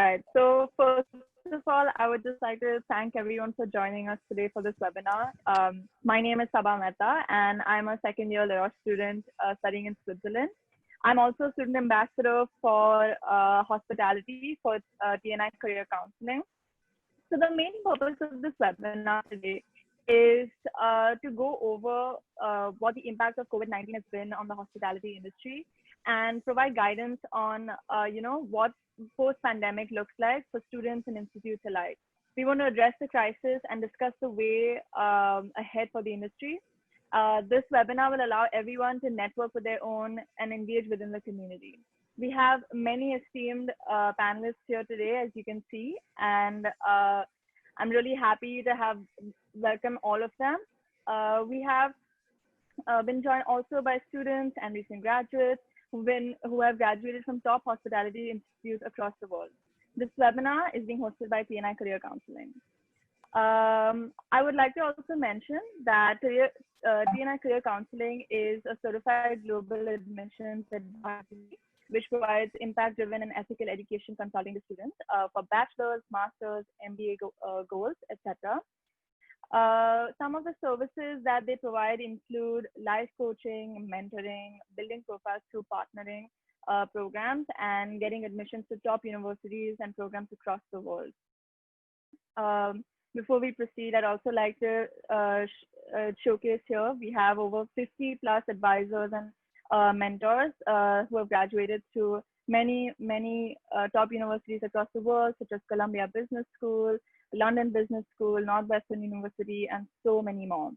right. So first of all, I would just like to thank everyone for joining us today for this webinar. My name is Sabah Mehta, and I'm a second-year law student studying in Switzerland. I'm also a student ambassador for hospitality for TNI Career Counselling. So the main purpose of this webinar today is to go over what the impact of COVID-19 has been on the hospitality industry and provide guidance on, what post-pandemic looks like for students and institutes alike. We want to address the crisis and discuss the way ahead for the industry. This webinar will allow everyone to network with their own and engage within the community. We have many esteemed panelists here today, as you can see, and I'm really happy to have welcome all of them. We have been joined also by students and recent graduates who have graduated from top hospitality institutes across the world. This webinar is being hosted by TNI Career Counselling. I would like to also mention that TNI Career Counselling is a certified global admissions advisory, which provides impact-driven and ethical education consulting to students for bachelor's, master's, MBA goals, etc. Some of the services that they provide include life coaching, mentoring, building profiles through partnering programs, and getting admissions to top universities and programs across the world. Before we proceed, I'd also like to showcase here, we have over 50 plus advisors and mentors who have graduated through many top universities across the world, such as Columbia Business School, London Business School, Northwestern University, and so many more.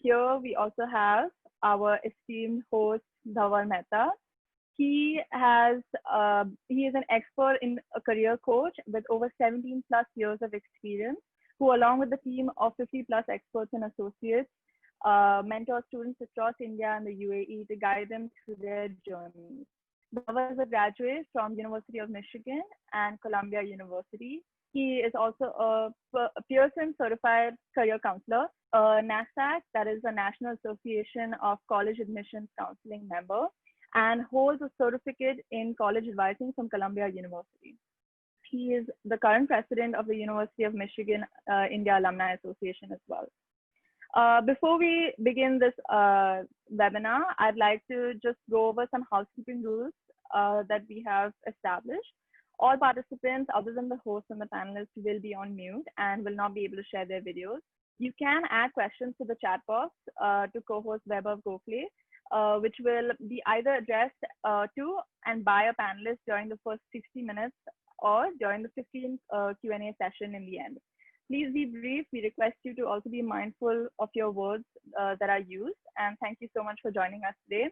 Here we also have our esteemed host, Dhaval Mehta. He is an expert in a career coach with over 17 plus years of experience, who along with the team of 50 plus experts and associates, mentor students across India and the UAE to guide them through their journeys. Dhaval is a graduate from University of Michigan and Columbia University. He is also a Pearson certified career counselor, a NASDAQ, that is the National Association of College Admissions Counseling member, and holds a certificate in college advising from Columbia University. He is the current president of the University of Michigan India Alumni Association as well. Before we begin this webinar, I'd like to just go over some housekeeping rules that we have established. All participants other than the host and the panelists will be on mute and will not be able to share their videos. You can add questions to the chat box to co-host Vaibhav Gokhale, which will be either addressed to and by a panelist during the first 60 minutes or during the 15 Q&A session in the end. Please be brief. We request you to also be mindful of your words that are used. And thank you so much for joining us today.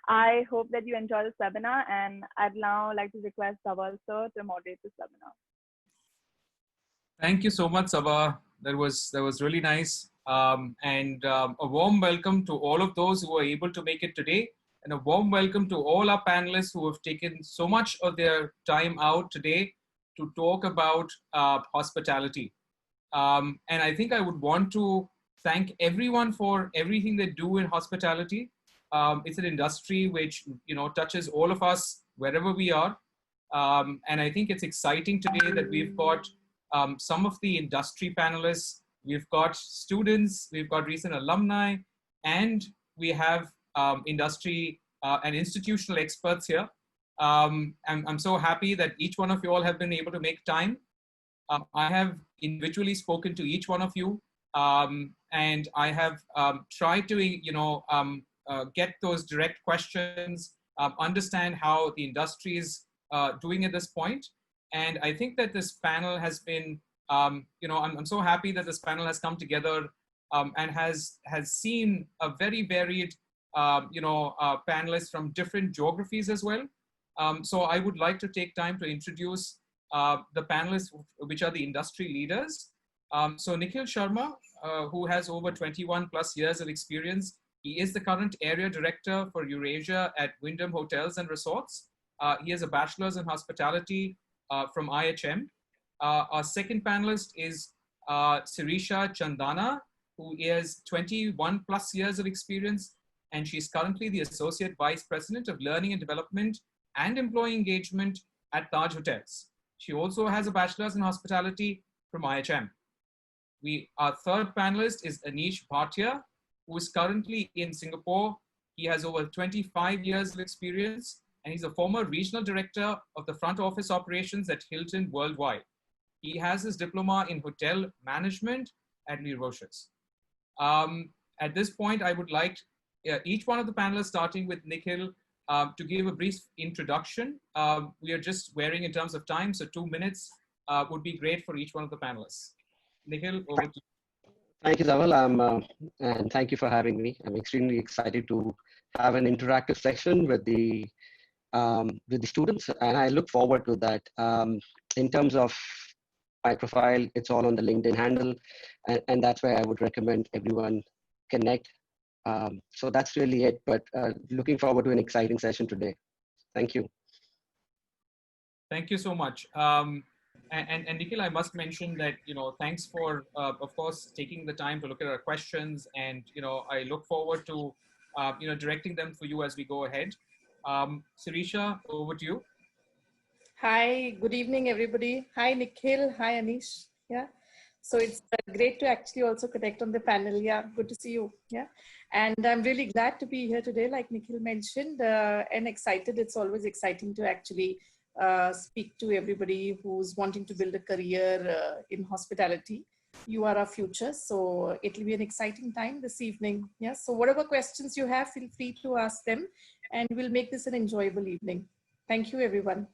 I hope that you enjoy this webinar, and I'd now like to request Dhaval sir to moderate this webinar. Thank you so much, Sabah. That was really nice. A warm welcome to all of those who are able to make it today, and a warm welcome to all our panelists who have taken so much of their time out today to talk about hospitality. And I think I would want to thank everyone for everything they do in hospitality. It's an industry which, touches all of us wherever we are. And I think it's exciting today that we've got some of the industry panelists, we've got students, we've got recent alumni, and we have industry and institutional experts here. I'm so happy that each one of you all have been able to make time. I have individually spoken to each one of you, and I have tried to, get those direct questions, understand how the industry is doing at this point. And I think that this panel has been, I'm so happy that this panel has come together and has seen a very varied, panelists from different geographies as well. So I would like to take time to introduce the panelists, which are the industry leaders. So Nikhil Sharma, who has over 21 plus years of experience. He is the current area director for Eurasia at Wyndham Hotels and Resorts. He has a bachelor's in hospitality from IHM. Our second panelist is Sireesha Chandana, who is 21 plus years of experience, and she's currently the Associate Vice President of Learning and Development and Employee Engagement at Taj Hotels. She also has a bachelor's in hospitality from IHM. Our third panelist is Anish Bhatia, who is currently in Singapore. He has over 25 years of experience, and he's a former regional director of the front office operations at Hilton worldwide. He has his diploma in hotel management at Roches. At this point, I would like each one of the panelists, starting with Nikhil, to give a brief introduction. We are just wearing in terms of time, so 2 minutes would be great for each one of the panelists. Nikhil, over to you. Thank you, Dhaval, and thank you for having me. I'm extremely excited to have an interactive section with the students, and I look forward to that. In terms of my profile, it's all on the LinkedIn handle, and that's where I would recommend everyone connect. So that's really it, but looking forward to an exciting session today. Thank you. Thank you so much. And Nikhil, I must mention that, thanks for, of course, taking the time to look at our questions. And, I look forward to, directing them for you as we go ahead. Sireesha, over to you. Hi, good evening, everybody. Hi, Nikhil. Hi, Anish. Yeah. So it's great to actually also connect on the panel. Yeah, good to see you. Yeah. And I'm really glad to be here today, like Nikhil mentioned, and excited. It's always exciting to actually speak to everybody who's wanting to build a career in hospitality. You are our future, so it'll be an exciting time this evening. Yeah, so whatever questions you have, feel free to ask them, and we'll make this an enjoyable evening. Thank you, everyone.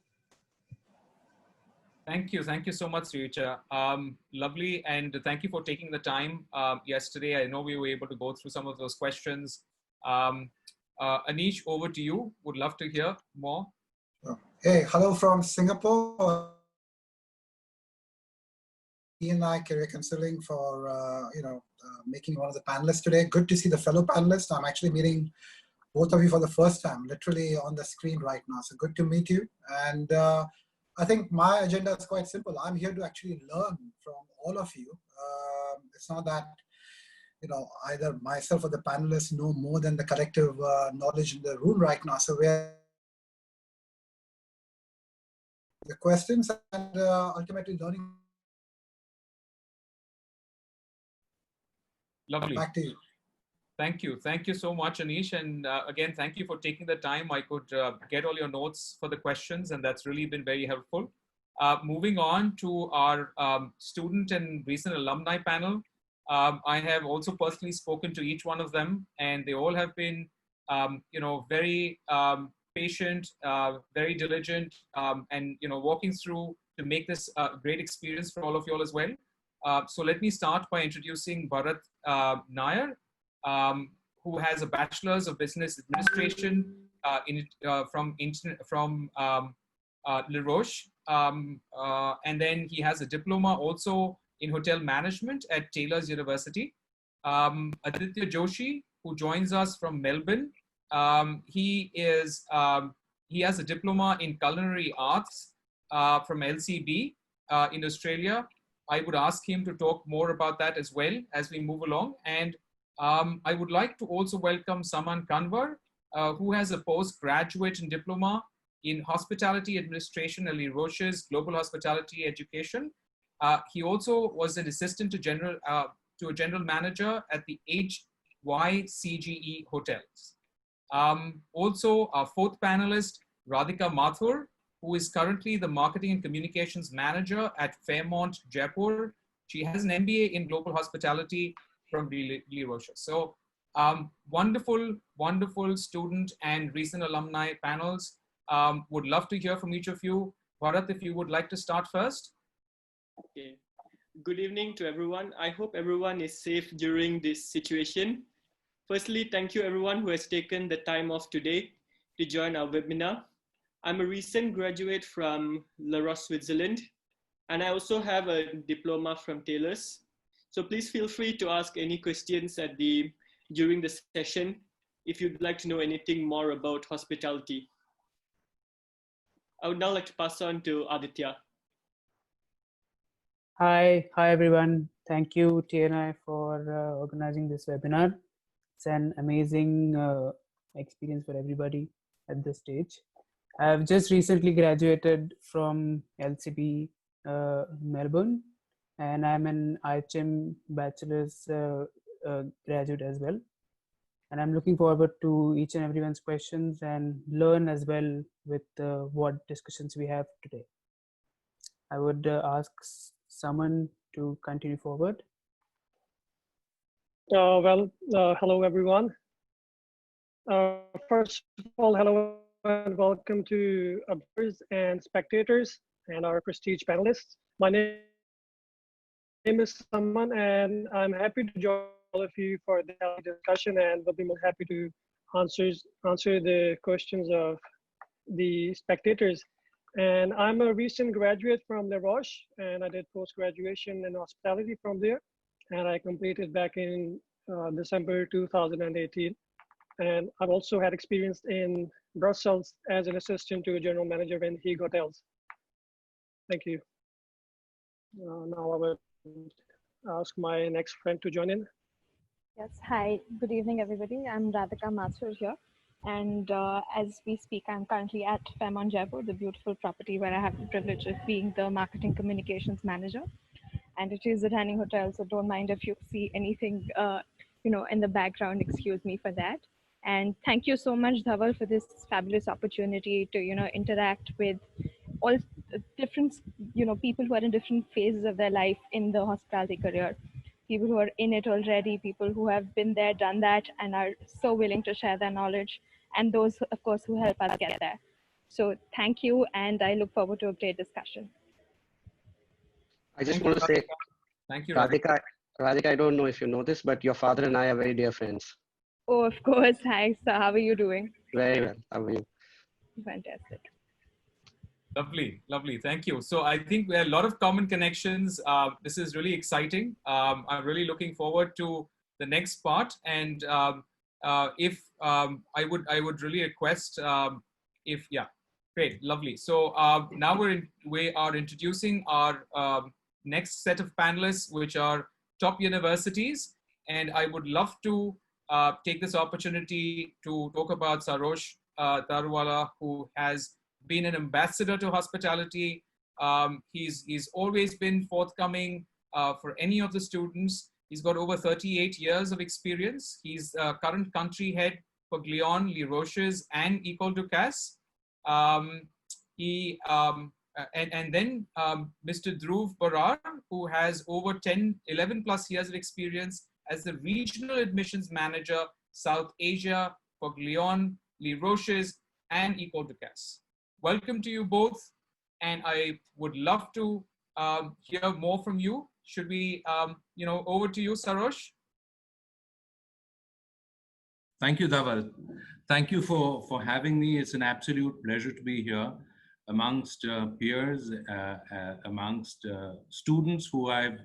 Thank you so much, Sireesha. Lovely, and thank you for taking the time yesterday. I know we were able to go through some of those questions. Anish, over to you. Would love to hear more. Hey, hello from Singapore. TNI Career Counselling for making one of the panelists today. Good to see the fellow panelists. I'm actually meeting both of you for the first time, literally on the screen right now. So good to meet you. And I think my agenda is quite simple. I'm here to actually learn from all of you. It's not that either myself or the panelists know more than the collective knowledge in the room right now. So we're the questions and ultimately learning. Lovely. Back to you. Thank you so much, Anish, and again, thank you for taking the time. I could get all your notes for the questions, and that's really been very helpful. Moving on to our student and recent alumni panel, I have also personally spoken to each one of them, and they all have been, very patient, very diligent, and walking through to make this a great experience for all of you all as well. So let me start by introducing Bharath Nair, who has a Bachelor's of Business Administration from Roches, and then he has a diploma also in hotel management at Taylor's University. Aditya Joshi, who joins us from Melbourne, he has a diploma in culinary arts from LCB in Australia. I would ask him to talk more about that as well as we move along. And I would like to also welcome Saman Kanwar, who has a postgraduate and diploma in hospitality administration at Roches Global Hospitality Education. He also was an assistant to a general manager at the HYCGE hotels. Also, our fourth panelist, Radhika Mathur, who is currently the marketing and communications manager at Fairmont, Jaipur. She has an MBA in global hospitality from Roches. So wonderful student and recent alumni panels. Would love to hear from each of you. Bharath, if you would like to start first. Okay. Good evening to everyone. I hope everyone is safe during this situation. Firstly, thank you everyone who has taken the time off today to join our webinar. I'm a recent graduate from La Roche, Switzerland, and I also have a diploma from Taylor's. So please feel free to ask any questions during the session if you'd like to know anything more about hospitality. I would now like to pass on to Aditya. Hi everyone. Thank you TNI for organizing this webinar. It's an amazing experience for everybody at this stage. I've just recently graduated from LCB Melbourne, and I'm an IHM Bachelor's graduate as well. And I'm looking forward to each and everyone's questions and learn as well with what discussions we have today. I would ask Saman to continue forward. Hello everyone. First of all, hello and welcome to observers and spectators and our prestige panelists. My name is Saman, and I'm happy to join all of you for the discussion, and will be more happy to answer the questions of the spectators. And I'm a recent graduate from the Roches, and I did post-graduation in hospitality from there, and I completed back in December 2018. And I've also had experience in Brussels as an assistant to a general manager in Hague Hotels. Thank you. Now I will ask my next friend to join in. Yes, hi, good evening, everybody. I'm Radhika Mathur here. And as we speak, I'm currently at Fairmont Jaipur, the beautiful property where I have the privilege of being the marketing communications manager. And it is a dining hotel, so don't mind if you see anything, in the background, excuse me for that. And thank you so much, Dhaval, for this fabulous opportunity to, interact with all different, people who are in different phases of their life in the hospitality career. People who are in it already, people who have been there, done that, and are so willing to share their knowledge, and those, of course, who help us get there. So thank you, and I look forward to a great discussion. I just want to say, thank you, Radhika, I don't know if you know this, but your father and I are very dear friends. Oh, of course. Hi, sir. How are you doing? Very well. How are you? Fantastic. Lovely, lovely. Thank you. So I think we have a lot of common connections. This is really exciting. I'm really looking forward to the next part. And if I would really request great, lovely. So now we are introducing our next set of panelists, which are top universities. And I would love to take this opportunity to talk about Sarosh Darwala, who has been an ambassador to hospitality. He's always been forthcoming for any of the students. He's got over 38 years of experience. He's current country head for Glion, Les Roches, and École de Casse. And then Mr. Dhruv Barar, who has over 11 plus years of experience as the regional admissions manager, South Asia for Glion, Les Roches, and École de Casse. Welcome to you both, and I would love to hear more from you. Should we, over to you, Sarosh. Thank you, Dhaval. Thank you for having me. It's an absolute pleasure to be here amongst peers, amongst students who I've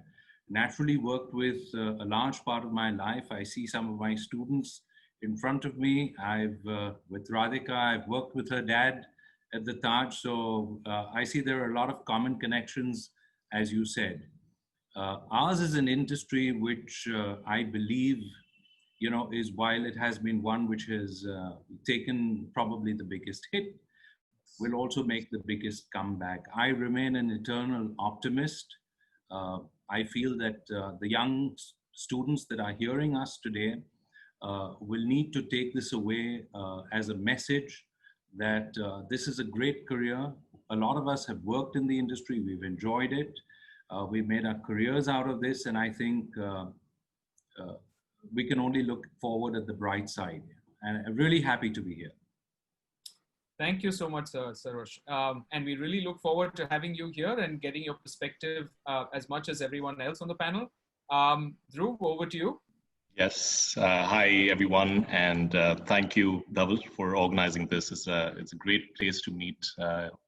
naturally worked with a large part of my life. I see some of my students in front of me. With Radhika, I've worked with her dad at the Taj. So I see there are a lot of common connections, as you said. Ours is an industry which I believe, is, while it has been one which has taken probably the biggest hit, will also make the biggest comeback. I remain an eternal optimist. I feel that the young students that are hearing us today will need to take this away as a message that this is a great career. A lot of us have worked in the industry, we've enjoyed it, we've made our careers out of this, and I think we can only look forward at the bright side. And I'm really happy to be here. Thank you so much, Sarosh. And we really look forward to having you here and getting your perspective as much as everyone else on the panel. Dhruv, over to you. Yes. Hi, everyone. And thank you, Dhaval, for organizing this. It's a great place to meet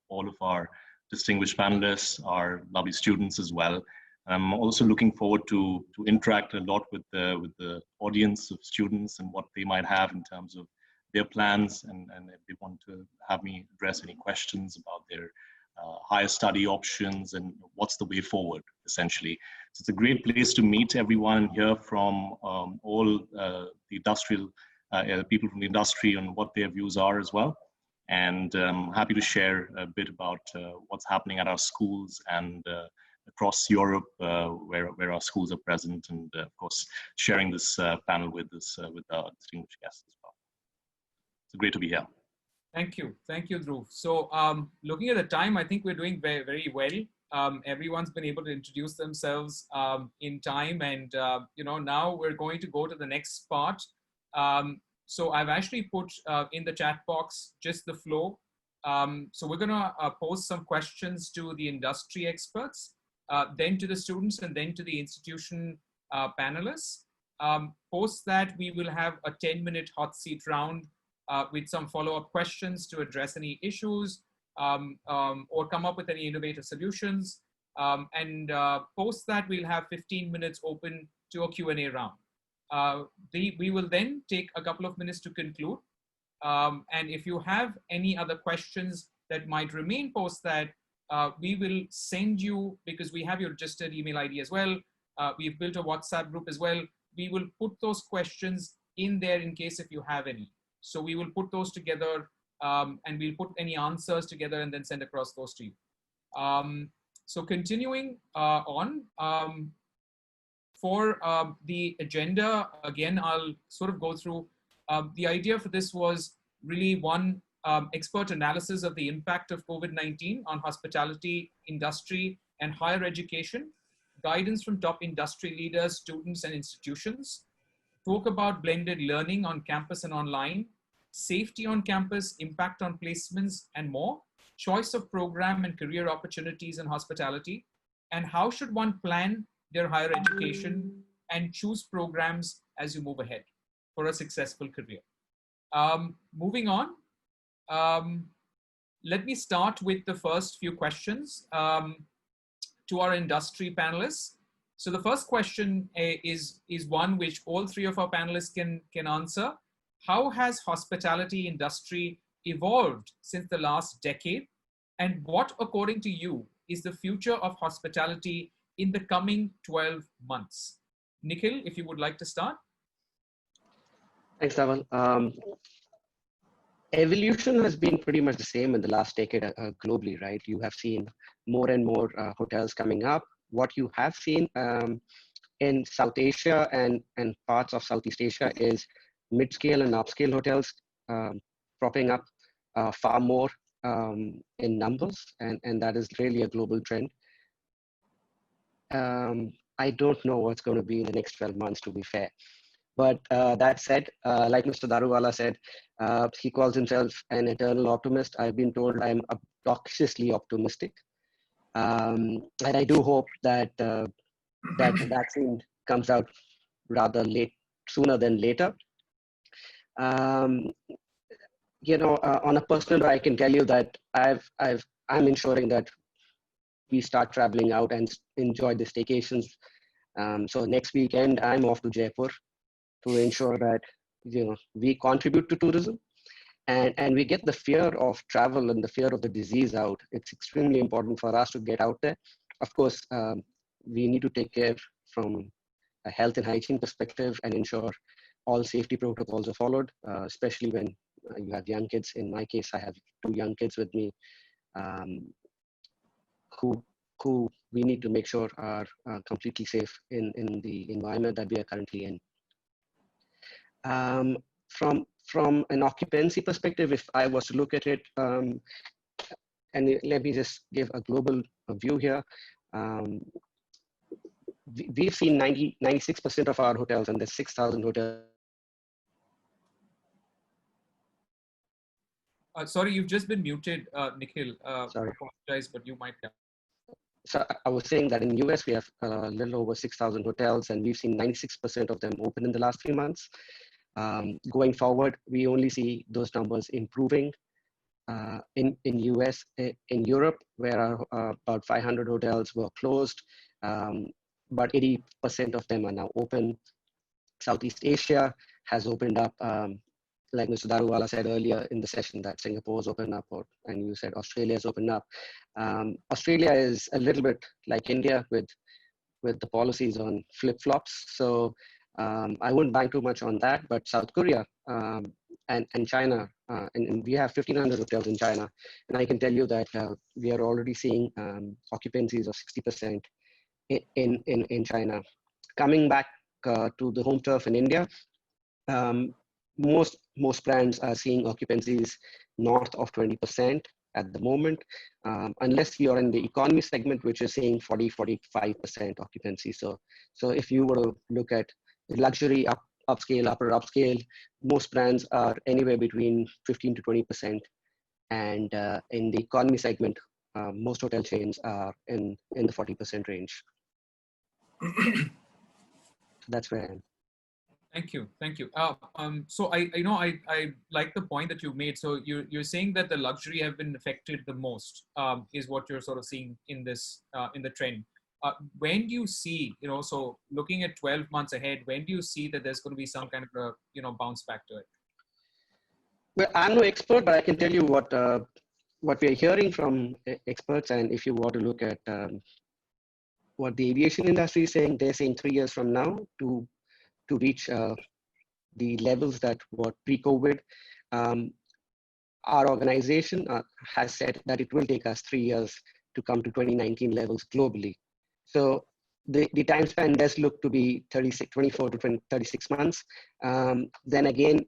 all of our distinguished panelists, our lovely students as well. I'm also looking forward to interact a lot with the audience of students and what they might have in terms of their plans, and if they want to have me address any questions about their higher study options and what's the way forward, essentially. So it's a great place to meet everyone here from all the industrial people from the industry and what their views are as well. And happy to share a bit about what's happening at our schools and across Europe, where our schools are present, and of course, sharing this panel with our distinguished guests as well. So great to be here. Thank you, Dhruv. So looking at the time, I think we're doing very, very well. Everyone's been able to introduce themselves in time, and now we're going to go to the next part. So I've actually put in the chat box just the flow. So we're gonna pose some questions to the industry experts, then to the students, and then to the institution panelists. Post that, we will have a 10-minute hot seat round with some follow-up questions to address any issues or come up with any innovative solutions. And post that, we'll have 15 minutes open to a Q&A round. We will then take a couple of minutes to conclude. And if you have any other questions that might remain post that, we will send you, because we have your registered email ID as well. We've built a WhatsApp group as well. We will put those questions in there in case if you have any. So we will put those together and we'll put any answers together and then send across those to you. So continuing on, for the agenda, again, I'll sort of go through. The idea for this was really one, expert analysis of the impact of COVID-19 on hospitality industry and higher education, guidance from top industry leaders, students, and institutions, talk about blended learning on campus and online, safety on campus, impact on placements, and more, choice of program and career opportunities in hospitality, and how should one plan their higher education and choose programs as you move ahead for a successful career. Moving on, let me start with the first few questions to our industry panelists. So the first question is one which all three of our panelists can answer. How has hospitality industry evolved since the last decade? And what, according to you, is the future of hospitality in the coming 12 months? Nikhil, if you would like to start. Thanks, Dhaval. Evolution has been pretty much the same in the last decade globally, right? You have seen more and more hotels coming up. What you have seen in South Asia and parts of Southeast Asia is mid-scale and upscale hotels propping up far more in numbers, and that is really a global trend. I don't know what's going to be in the next 12 months, to be fair. But that said, like Mr. Daruwala said, he calls himself an eternal optimist. I've been told I'm obnoxiously optimistic. And I do hope that that the vaccine comes out rather sooner than later. On a personal note, I can tell you that I'm ensuring that we start traveling out and enjoy the staycations. So next weekend, I'm off to Jaipur to ensure that we contribute to tourism and we get the fear of travel and the fear of the disease out. It's extremely important for us to get out there. Of course, we need to take care from a health and hygiene perspective and ensure all safety protocols are followed, especially when you have young kids. In my case, I have 2 young kids with me who we need to make sure are completely safe in the environment that we are currently in. From an occupancy perspective, if I was to look at it, and let me just give a global view here. We've seen 96% of our hotels, and there's 6,000 hotels. Sorry, you've just been muted, Nikhil. Sorry. I apologize, but you might have. So I was saying that in the US, we have a little over 6,000 hotels, and we've seen 96% of them open in the last few months. Going forward, we only see those numbers improving in US. In Europe, where about 500 hotels were closed, about 80% of them are now open. Southeast Asia has opened up, like Mr. Daruwala said earlier in the session, that Singapore's opened up, and you said Australia's opened up. Australia is a little bit like India with the policies on flip-flops. So I wouldn't bank too much on that, but South Korea and China, and we have 1,500 hotels in China, and I can tell you that we are already seeing occupancies of 60% in China. Coming back to the home turf in India, most brands are seeing occupancies north of 20% at the moment, unless you're in the economy segment, which is seeing 40-45% occupancy. So if you were to look at luxury, upscale, upper upscale, most brands are anywhere between 15 to 20%, and in the economy segment, most hotel chains are in the 40% range. That's where I am. Thank you. So I like the point that you made. So you're saying that the luxury have been affected the most, is what you're sort of seeing in this in the trend. When do you see, so looking at 12 months ahead, when do you see that there's going to be some kind of a bounce back to it? Well, I'm no expert, but I can tell you what we're hearing from experts, and if you want to look at what the aviation industry is saying, they're saying 3 years from now to reach the levels that were pre-COVID. Our organization has said that it will take us 3 years to come to 2019 levels globally. So the time span does look to be 24 to 36 months. Then again,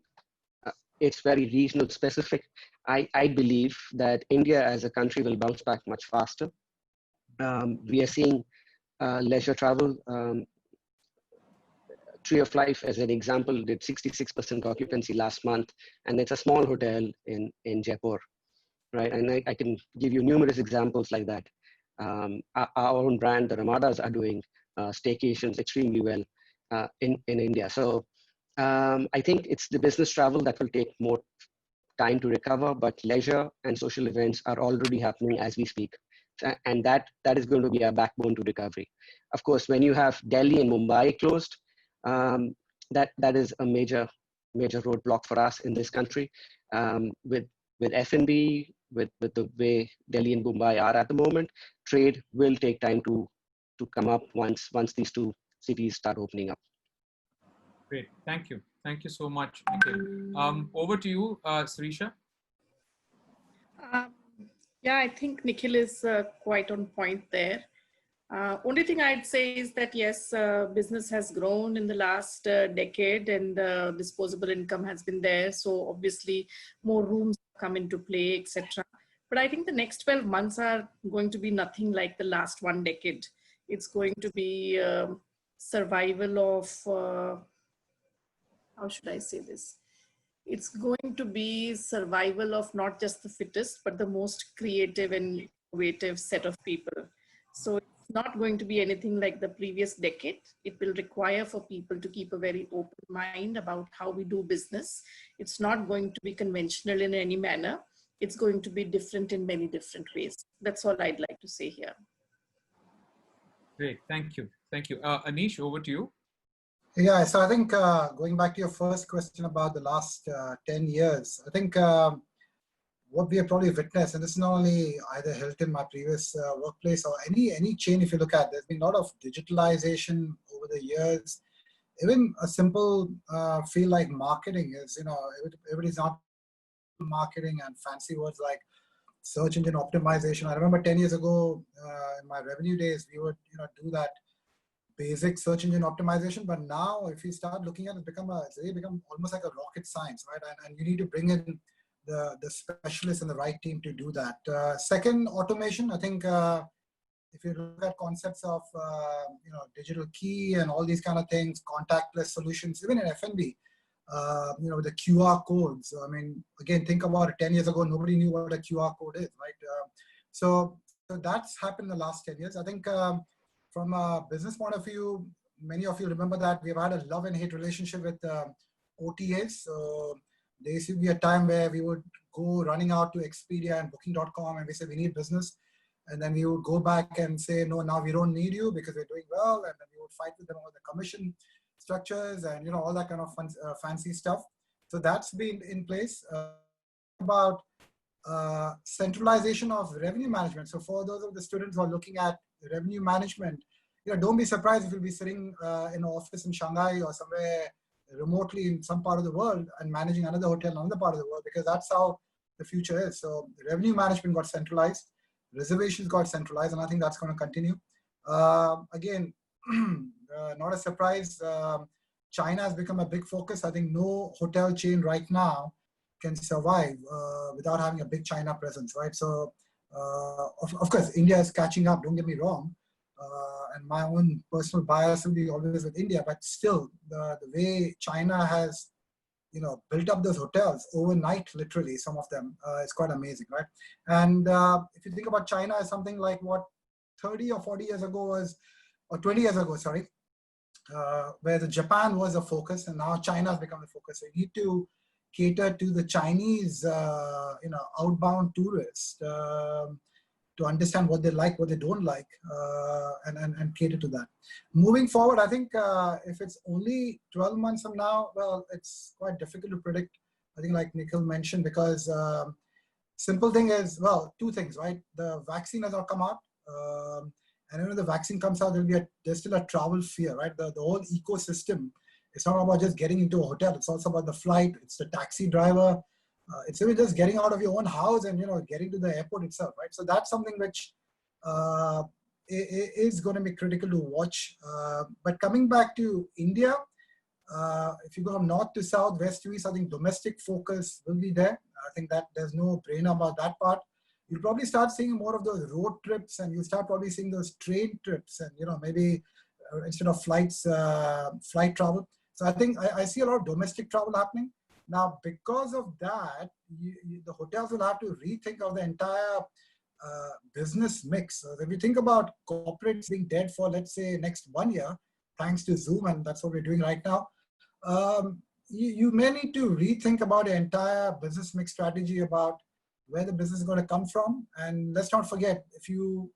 it's very regional specific. I believe that India as a country will bounce back much faster. We are seeing leisure travel. Tree of Life, as an example, did 66% occupancy last month, and it's a small hotel in Jaipur, right? And I can give you numerous examples like that. Our own brand, the Ramadas, are doing staycations extremely well in India. So I think it's the business travel that will take more time to recover, but leisure and social events are already happening as we speak. And that is going to be our backbone to recovery. Of course, when you have Delhi and Mumbai closed, that is a major roadblock for us in this country. With F&B, with the way Delhi and Mumbai are at the moment, trade will take time to come up once these two cities start opening up. Great, thank you so much, Nikhil. Over to you, Sireesha. Yeah, I think Nikhil is quite on point there. Only thing I'd say is that yes, business has grown in the last decade, and disposable income has been there. So obviously more rooms come into play, etc. But I think the next 12 months are going to be nothing like the last one decade. It's going to be survival of, how should I say this? It's going to be survival of not just the fittest, but the most creative and innovative set of people. So it's not going to be anything like the previous decade. It will require for people to keep a very open mind about how we do business. It's not going to be conventional in any manner. It's going to be different in many different ways. That's all I'd like to say here. Great, thank you. Anish, over to you. Yeah, so I think going back to your first question about the last 10 years, I think what we have probably witnessed, and this is not only either Hilton, my previous workplace, or any chain, if you look at, there's been a lot of digitalization over the years. Even a simple field like marketing is, everybody's not marketing and fancy words like search engine optimization. I remember 10 years ago in my revenue days, we would do that basic search engine optimization, but now if you start looking at it, it's really become almost like a rocket science, right? And you need to bring in the specialists and the right team to do that. Second, automation. I think if you look at concepts of digital key and all these kind of things, contactless solutions, even in F&B, the QR codes. I mean, again, think about it. 10 years ago, nobody knew what a QR code is, right? So that's happened in the last 10 years. I think from a business point of view, many of you remember that we've had a love and hate relationship with OTAs. So there used to be a time where we would go running out to Expedia and Booking.com and we said, we need business. And then we would go back and say, no, now we don't need you because we're doing well. And then we would fight with them over the commission structures and, all that kind of fun, fancy stuff. So that's been in place. About centralization of revenue management. So for those of the students who are looking at revenue management, don't be surprised if you'll be sitting in an office in Shanghai or somewhere remotely in some part of the world and managing another hotel in another part of the world, because that's how the future is. So revenue management got centralized, reservations got centralized, and I think that's going to continue. Again, not a surprise, China has become a big focus. I think no hotel chain right now can survive without having a big China presence, right? So, of course, India is catching up, don't get me wrong. And my own personal bias will be always with India, but still, the way China has, built up those hotels overnight, literally, some of them, is quite amazing, right? And if you think about China as something like what 30 or 40 years ago was, or 20 years ago, sorry, where the Japan was a focus, and now China has become the focus. So you need to cater to the Chinese, outbound tourists to understand what they like, what they don't like, and cater to that. Moving forward, I think if it's only 12 months from now, well, it's quite difficult to predict. I think like Nikhil mentioned, because simple thing is, well, two things, right? The vaccine has not come out. And when the vaccine comes out, there's still a travel fear, right? The whole ecosystem, it's not about just getting into a hotel. It's also about the flight. It's the taxi driver. It's even just getting out of your own house and, getting to the airport itself, right? So that's something which is going to be critical to watch. But coming back to India, if you go from north to south, west to east, I think domestic focus will be there. I think that there's no brainer about that part. You'll probably start seeing more of those road trips, and you'll start probably seeing those train trips, and maybe instead of flights, flight travel. So I think I see a lot of domestic travel happening. Now, because of that, the hotels will have to rethink of the entire business mix. So if you think about corporates being dead for, let's say, next 1 year, thanks to Zoom, and that's what we're doing right now, you may need to rethink about the entire business mix strategy about where the business is going to come from. And let's not forget, if you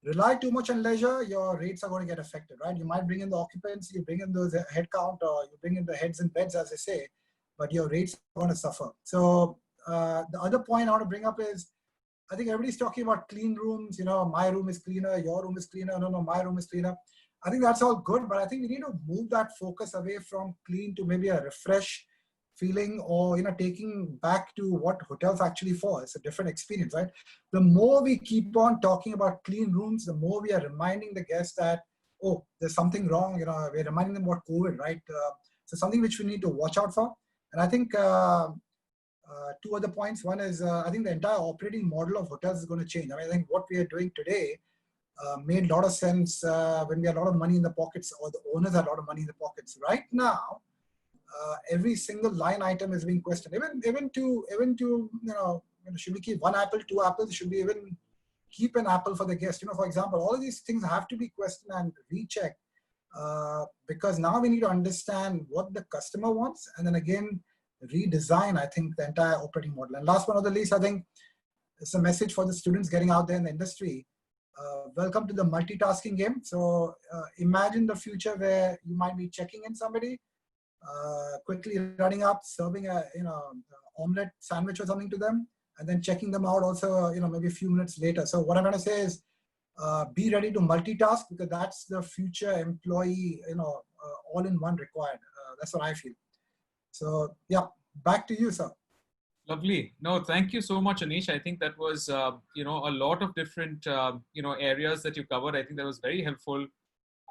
rely too much on leisure, your rates are going to get affected, right? You might bring in the occupancy, you bring in those head count, or you bring in the heads and beds, as they say, but your rates are going to suffer. So the other point I want to bring up is, I think everybody's talking about clean rooms, my room is cleaner, your room is cleaner, no, my room is cleaner. I think that's all good, but I think we need to move that focus away from clean to maybe a refresh feeling, or taking back to what hotels actually for. It's a different experience, right? The more we keep on talking about clean rooms, the more we are reminding the guests that, oh, there's something wrong. We're reminding them about COVID, right? So something which we need to watch out for. And I think two other points. One is I think the entire operating model of hotels is going to change. I think what we are doing today made a lot of sense when we had a lot of money in the pockets, or the owners had a lot of money in the pockets. Right now, every single line item is being questioned. Even to should we keep one apple, two apples? Should we even keep an apple for the guest? For example, all of these things have to be questioned and rechecked because now we need to understand what the customer wants, and then again redesign, I think, the entire operating model. And last but not the least, I think it's a message for the students getting out there in the industry. Welcome to the multitasking game. So imagine the future where you might be checking in somebody, quickly running up, serving a omelette sandwich or something to them, and then checking them out also, maybe a few minutes later. So what I'm going to say is, be ready to multitask, because that's the future employee, all in one required. That's what I feel. So yeah, back to you, sir. Lovely. No, thank you so much, Anish. I think that was, a lot of different, areas that you covered. I think that was very helpful.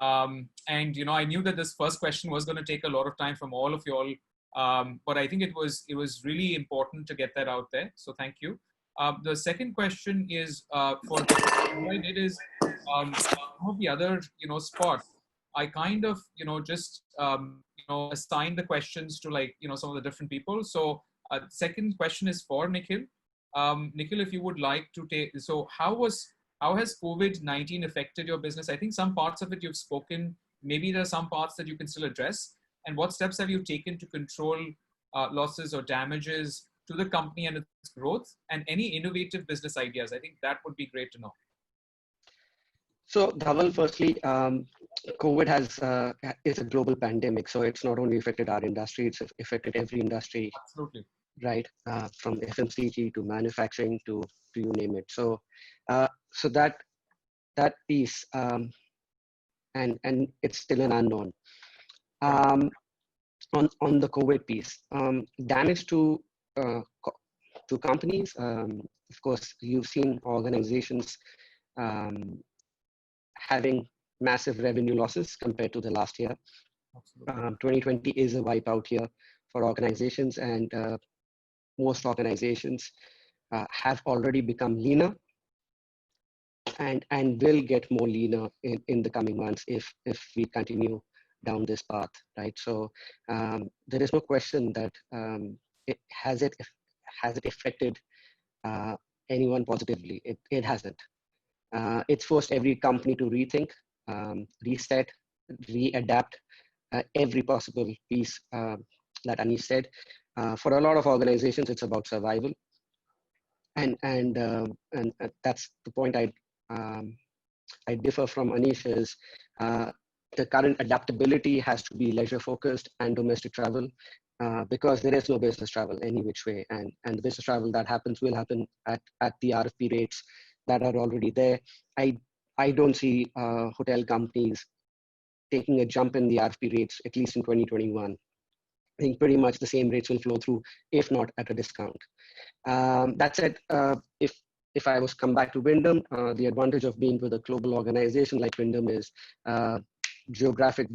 And, I knew that this first question was going to take a lot of time from all of you all. But I think it was really important to get that out there. So thank you. The second question is for what I did is some of the other, spots. I kind of, just, assigned the questions to some of the different people. So second question is for Nikhil. Nikhil, if you would like to take, so how has COVID-19 affected your business? I think some parts of it you've spoken, maybe there are some parts that you can still address. And what steps have you taken to control losses or damages to the company and its growth, and any innovative business ideas? I think that would be great to know. So Dhaval, firstly, COVID is a global pandemic. So it's not only affected our industry, it's affected every industry. Absolutely. Right, from FMCG to manufacturing to you name it. So, so that piece, and it's still an unknown. on the COVID piece, damage to companies. Of course, you've seen organizations having massive revenue losses compared to the last year. 2020 is a wipeout year for organizations, and most organizations have already become leaner and will get more leaner in the coming months if we continue down this path, right? So there is no question that it has affected anyone positively. It hasn't. It's forced every company to rethink, reset, readapt every possible piece that Anish said. For a lot of organizations, it's about survival, and that's the point I differ from Anish is the current adaptability has to be leisure focused and domestic travel because there is no business travel any which way, and the business travel that happens will happen at the RFP rates that are already there. I don't see hotel companies taking a jump in the RFP rates, at least in 2021. I think pretty much the same rates will flow through, if not at a discount. That said, if I was come back to Wyndham, the advantage of being with a global organization like Wyndham is geographic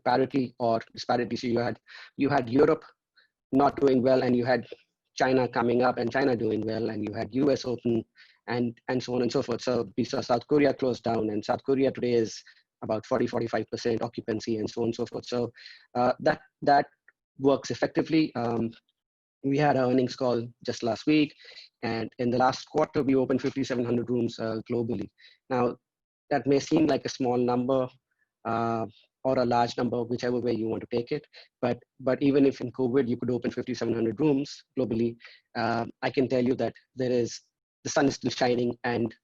parity or disparity. So you had Europe not doing well, and you had China coming up and China doing well, and you had US open and so on and so forth. So we saw South Korea close down, and South Korea today is about 40-45% occupancy and so on and so forth. So that works effectively. We had our earnings call just last week, and in the last quarter, we opened 5,700 rooms globally. Now, that may seem like a small number or a large number, whichever way you want to take it. But even if in COVID you could open 5,700 rooms globally, I can tell you that the sun is still shining, and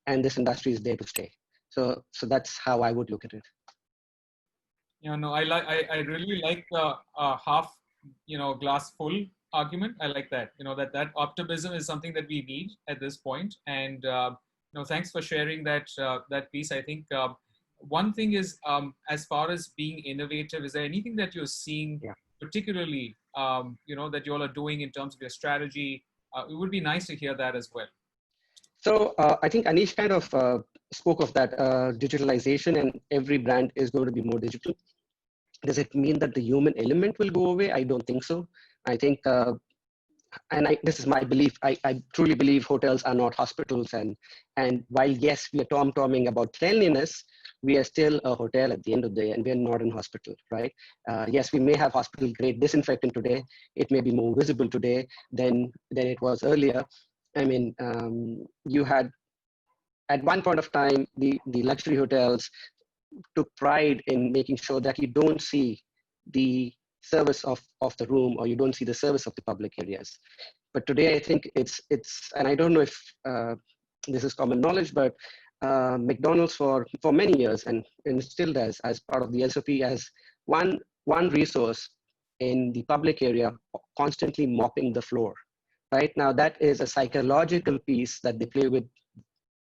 this industry is there to stay. So that's how I would look at it. Yeah, no, I really like the half, glass full argument. I like that. That optimism is something that we need at this point. And thanks for sharing that piece. I think one thing is, as far as being innovative, is there anything that you're seeing particularly, that you all are doing in terms of your strategy? It would be nice to hear that as well. So I think Anish kind of spoke of that digitalization, and every brand is going to be more digital. Does it mean that the human element will go away? I don't think so. I think, this is my belief, I truly believe hotels are not hospitals. And while, yes, we are tom-tomming about cleanliness, we are still a hotel at the end of the day, and we are not in hospital, right? Yes, we may have hospital-grade disinfectant today. It may be more visible today than it was earlier. I mean, you had, at one point of time, the luxury hotels took pride in making sure that you don't see the service of the room, or you don't see the service of the public areas. But today, I think it's and I don't know if this is common knowledge, but McDonald's for many years, and still does, as part of the SOP, as one resource in the public area, constantly mopping the floor. Right now, that is a psychological piece that they play with,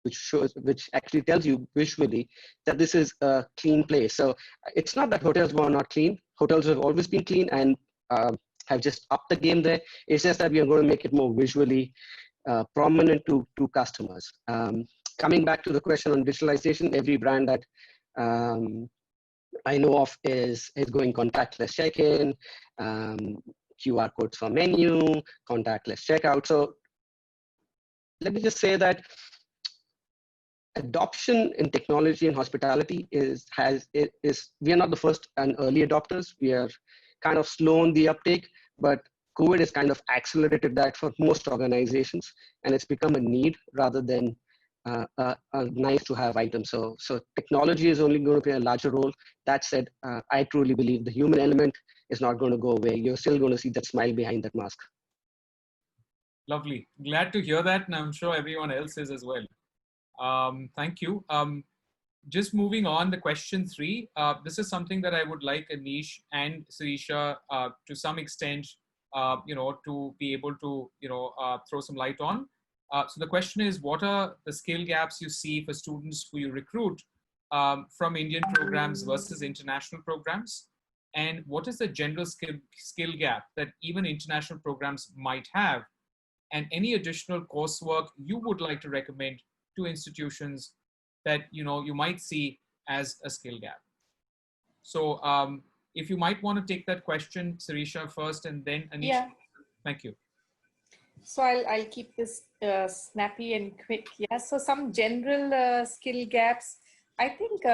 which actually tells you visually that this is a clean place. So it's not that hotels were not clean. Hotels have always been clean and have just upped the game there. It's just that we are going to make it more visually prominent to customers. Coming back to the question on digitalization, every brand that I know of is going contactless check-in, QR codes for menu, contactless checkout. So let me just say that adoption in technology and hospitality is we are not the first and early adopters. We are kind of slow on the uptake, but COVID has kind of accelerated that for most organizations, and it's become a need rather than a nice to have item. So technology is only going to play a larger role. That said, I truly believe the human element is not going to go away. You're still going to see that smile behind that mask. Lovely. Glad to hear that, and I'm sure everyone else is as well. Thank you. Just moving on, the question 3. This is something that I would like Anish and Sireesha to some extent, to be able to, throw some light on. So the question is, what are the skill gaps you see for students who you recruit from Indian programs versus international programs? and what is the general skill gap that even international programs might have, and any additional coursework you would like to recommend to institutions that you might see as a skill gap. So if you might want to take that question, Sireesha, first, and then Anish. Yeah. Thank you. So I'll keep this snappy and quick. Yeah. So some general skill gaps. I think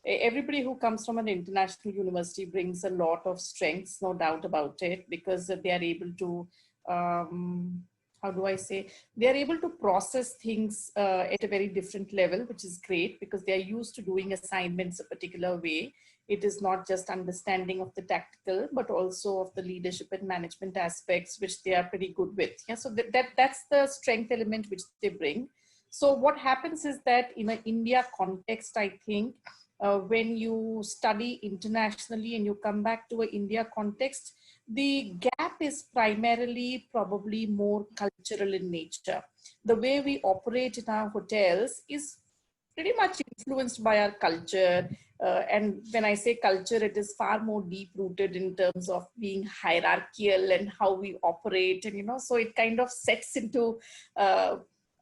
everybody who comes from an international university brings a lot of strengths, no doubt about it, because they are able to, how do I say, they are able to process things at a very different level, which is great because they are used to doing assignments a particular way. It is not just understanding of the tactical, but also of the leadership and management aspects, which they are pretty good with. Yeah, so that's the strength element which they bring. So what happens is that in an India context, I think, when you study internationally and you come back to an India context, the gap is primarily probably more cultural in nature. The way we operate in our hotels is pretty much influenced by our culture. And when I say culture, it is far more deep rooted in terms of being hierarchical and how we operate. And, so it kind of sets into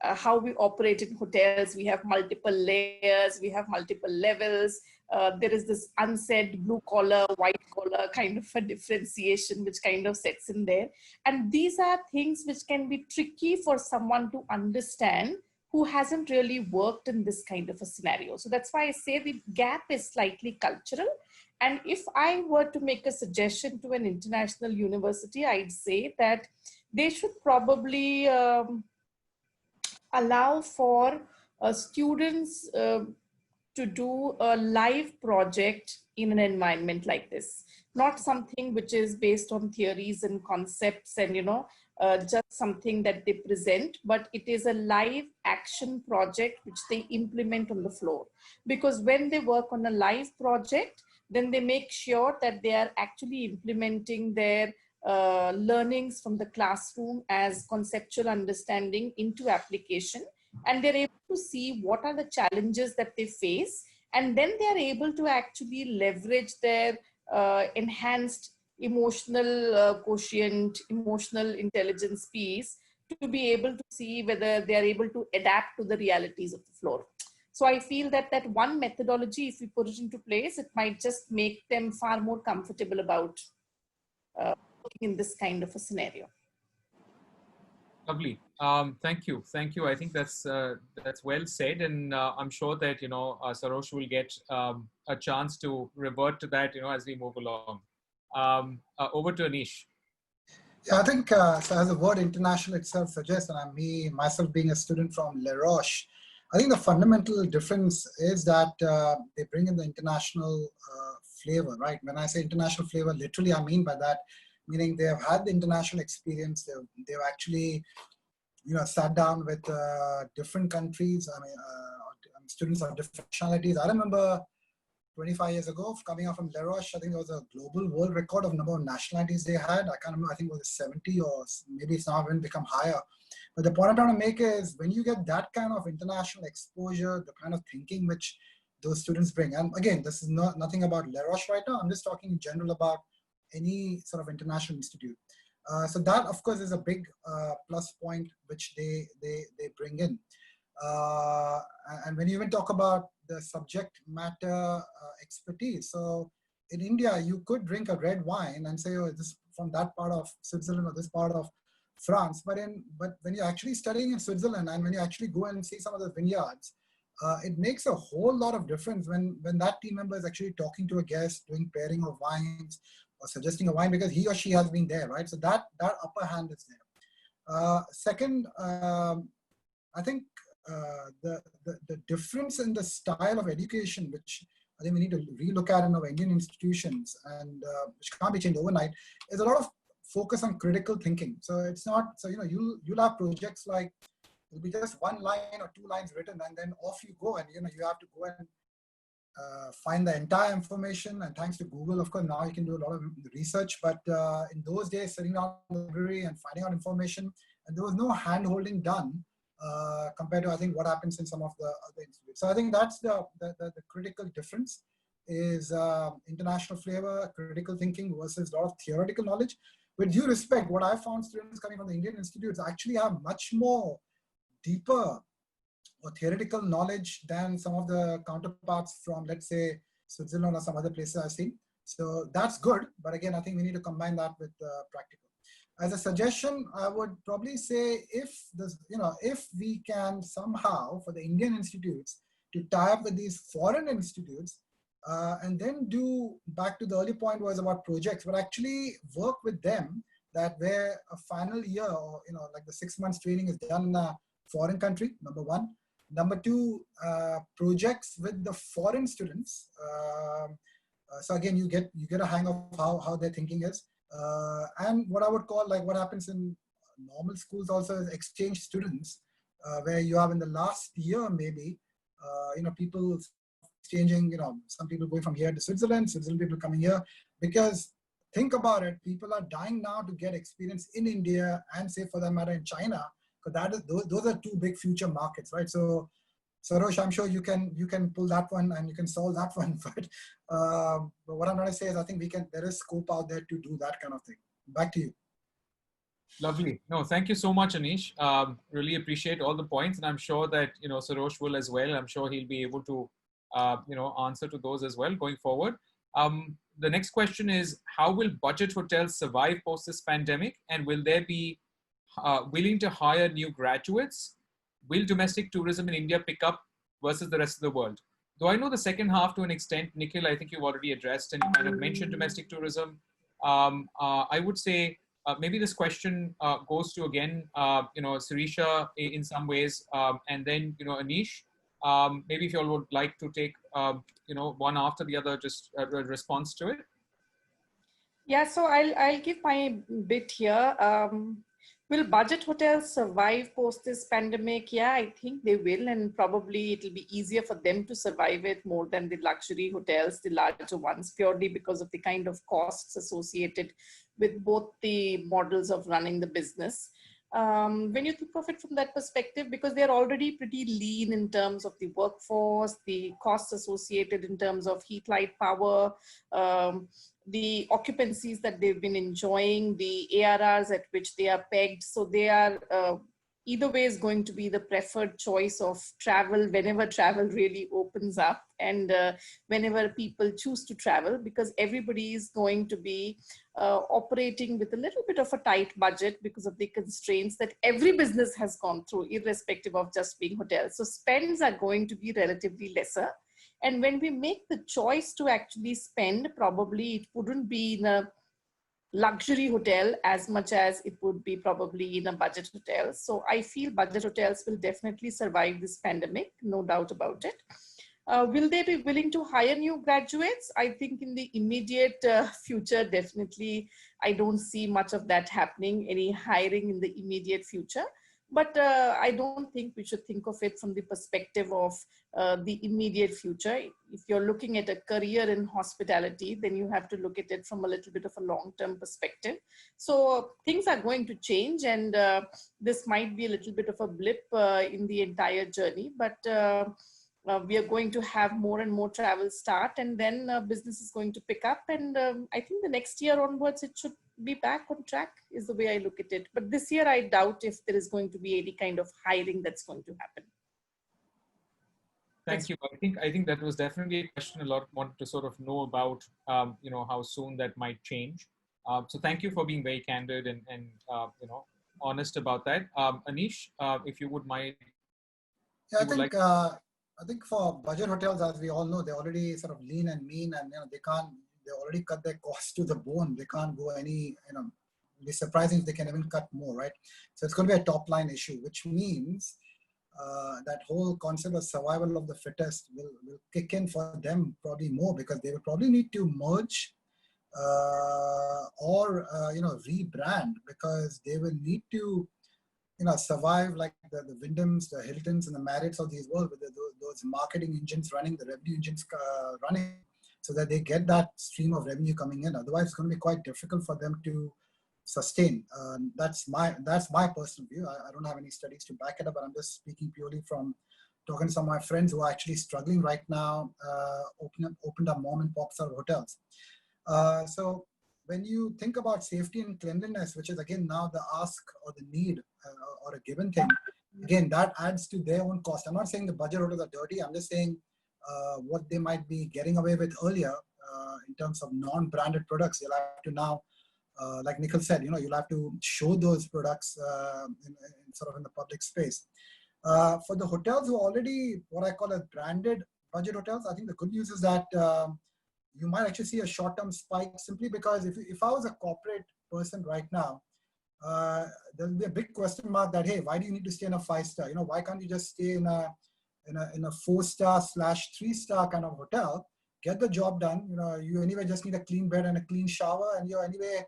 how we operate in hotels. We have multiple layers, we have multiple levels. There is this unsaid blue collar, white collar kind of a differentiation, which kind of sets in there. And these are things which can be tricky for someone to understand who hasn't really worked in this kind of a scenario. So that's why I say the gap is slightly cultural. And if I were to make a suggestion to an international university, I'd say that they should probably allow for students to do a live project in an environment like this. Not something which is based on theories and concepts and, just something that they present, but it is a live action project which they implement on the floor. Because when they work on a live project, then they make sure that they are actually implementing their learnings from the classroom as conceptual understanding into application. And they're able to see what are the challenges that they face. And then they are able to actually leverage their enhanced emotional quotient, emotional intelligence piece to be able to see whether they are able to adapt to the realities of the floor. So I feel that that one methodology, if we put it into place, it might just make them far more comfortable about working in this kind of a scenario. Lovely. Thank you. Thank you. I think that's well said, and I'm sure that Sarosh will get a chance to revert to that as we move along. Over to Anish. Yeah, I think so as the word international itself suggests, and myself being a student from Roches, I think the fundamental difference is that they bring in the international flavor, right? When I say international flavor, literally I mean by that, meaning they have had the international experience. They've actually, sat down with different countries. Students of different nationalities. I remember 25 years ago, coming out from La Roche, I think there was a global world record of number of nationalities they had. I can't remember, I think it was 70 or maybe it's now even become higher. But the point I'm trying to make is when you get that kind of international exposure, the kind of thinking which those students bring. And again, this is nothing about La Roche right now. I'm just talking in general about any sort of international institute. So that, of course, is a big plus point which they bring in. And when you even talk about the subject matter expertise, so in India, you could drink a red wine and say, oh, this from that part of Switzerland or this part of France. But when you're actually studying in Switzerland and when you actually go and see some of the vineyards, it makes a whole lot of difference when that team member is actually talking to a guest, doing pairing of wines, or suggesting a wine because he or she has been there, right? So that upper hand is there. Second, I think the difference in the style of education, which I think we need to relook at in our Indian institutions and which can't be changed overnight, is a lot of focus on critical thinking. So it's not, so you'll have projects like, it'll be just one line or two lines written and then off you go, and you have to go and find the entire information. And thanks to Google, of course, now you can do a lot of research. But in those days, sitting down in the library and finding out information, and there was no hand-holding done compared to, I think, what happens in some of the other institutes. So I think that's the critical difference is international flavor, critical thinking versus a lot of theoretical knowledge. With due respect, what I found students coming from the Indian institutes actually have much more deeper or theoretical knowledge than some of the counterparts from, let's say, Switzerland or some other places I've seen. So that's good. But again, I think we need to combine that with practical. As a suggestion, I would probably say if we can somehow, for the Indian institutes, to tie up with these foreign institutes, and then do, back to the early point was about projects, but actually work with them that where a final year or, like the 6 months training is done in a foreign country, number one. Number two, projects with the foreign students. So again, you get a hang of how their thinking is. And what I would call, like what happens in normal schools also, is exchange students, where you have in the last year maybe, people exchanging, some people going from here to Switzerland people coming here, because think about it, people are dying now to get experience in India and, say, for that matter, in China, because those are two big future markets, right? So Roche, I'm sure you can pull that one and you can solve that one. But what I'm trying to say is, I think there is scope out there to do that kind of thing. Back to you. Lovely. No, thank you so much, Anish. Really appreciate all the points, and I'm sure that Sarosh will as well. I'm sure he'll be able to answer to those as well going forward. The next question is, how will budget hotels survive post this pandemic, and will they be willing to hire new graduates? Will domestic tourism in India pick up versus the rest of the world? Though I know the second half to an extent, Nikhil, I think you've already addressed and you kind of mentioned domestic tourism. I would say maybe this question goes to, again, Sireesha in some ways, and then, Anish. Maybe if you all would like to take, one after the other, just a response to it. Yeah, so I'll give my bit here. Will budget hotels survive post this pandemic? Yeah, I think they will, and probably it'll be easier for them to survive it more than the luxury hotels, the larger ones, purely because of the kind of costs associated with both the models of running the business. When you think of it from that perspective, because they're already pretty lean in terms of the workforce, the costs associated in terms of heat, light, power, the occupancies that they've been enjoying, the ARRs at which they are pegged. So they are either way is going to be the preferred choice of travel whenever travel really opens up, and whenever people choose to travel, because everybody is going to be operating with a little bit of a tight budget because of the constraints that every business has gone through, irrespective of just being hotels. So spends are going to be relatively lesser. And when we make the choice to actually spend, probably it wouldn't be in a luxury hotel as much as it would be probably in a budget hotel. So I feel budget hotels will definitely survive this pandemic, no doubt about it. Will they be willing to hire new graduates? I think in the immediate future, definitely, I don't see much of that happening, any hiring in the immediate future. But I don't think we should think of it from the perspective of the immediate future. If you're looking at a career in hospitality, then you have to look at it from a little bit of a long-term perspective. So things are going to change, and this might be a little bit of a blip in the entire journey, but we are going to have more and more travel start, and then business is going to pick up. And I think the next year onwards, it should be back on track, is the way I look at it. But this year, I doubt if there is going to be any kind of hiring that's going to happen. Thank you. I think that was definitely a question a lot wanted to sort of know about, how soon that might change. So thank you for being very candid and honest about that. Anish, if you would mind. Yeah, I think for budget hotels, as we all know, they're already sort of lean and mean, and they already cut their costs to the bone. They can't go any, it'd be surprising if they can even cut more, right? So it's going to be a top line issue, which means that whole concept of survival of the fittest will kick in for them probably more, because they will probably need to merge or rebrand, because they will need to survive like the Wyndhams, the Hiltons, and the Marriotts of these world, with those marketing engines running, the revenue engines running, so that they get that stream of revenue coming in. Otherwise, it's going to be quite difficult for them to sustain. That's my personal view. I don't have any studies to back it up, but I'm just speaking purely from talking to some of my friends who are actually struggling right now, opened up mom and pop style hotels. So when you think about safety and cleanliness, which is again now the ask or the need or a given thing, again, that adds to their own cost. I'm not saying the budget hotels are dirty. I'm just saying what they might be getting away with earlier in terms of non-branded products. You'll have to now, like Nikhil said, you'll have to show those products in sort of in the public space. For the hotels who already, what I call as branded budget hotels, I think the good news is that you might actually see a short-term spike simply because if I was a corporate person right now, there'll be a big question mark that, hey, why do you need to stay in a 5-star? Why can't you just stay in a 4-star / 3-star kind of hotel, get the job done? You anyway just need a clean bed and a clean shower, and you're anyway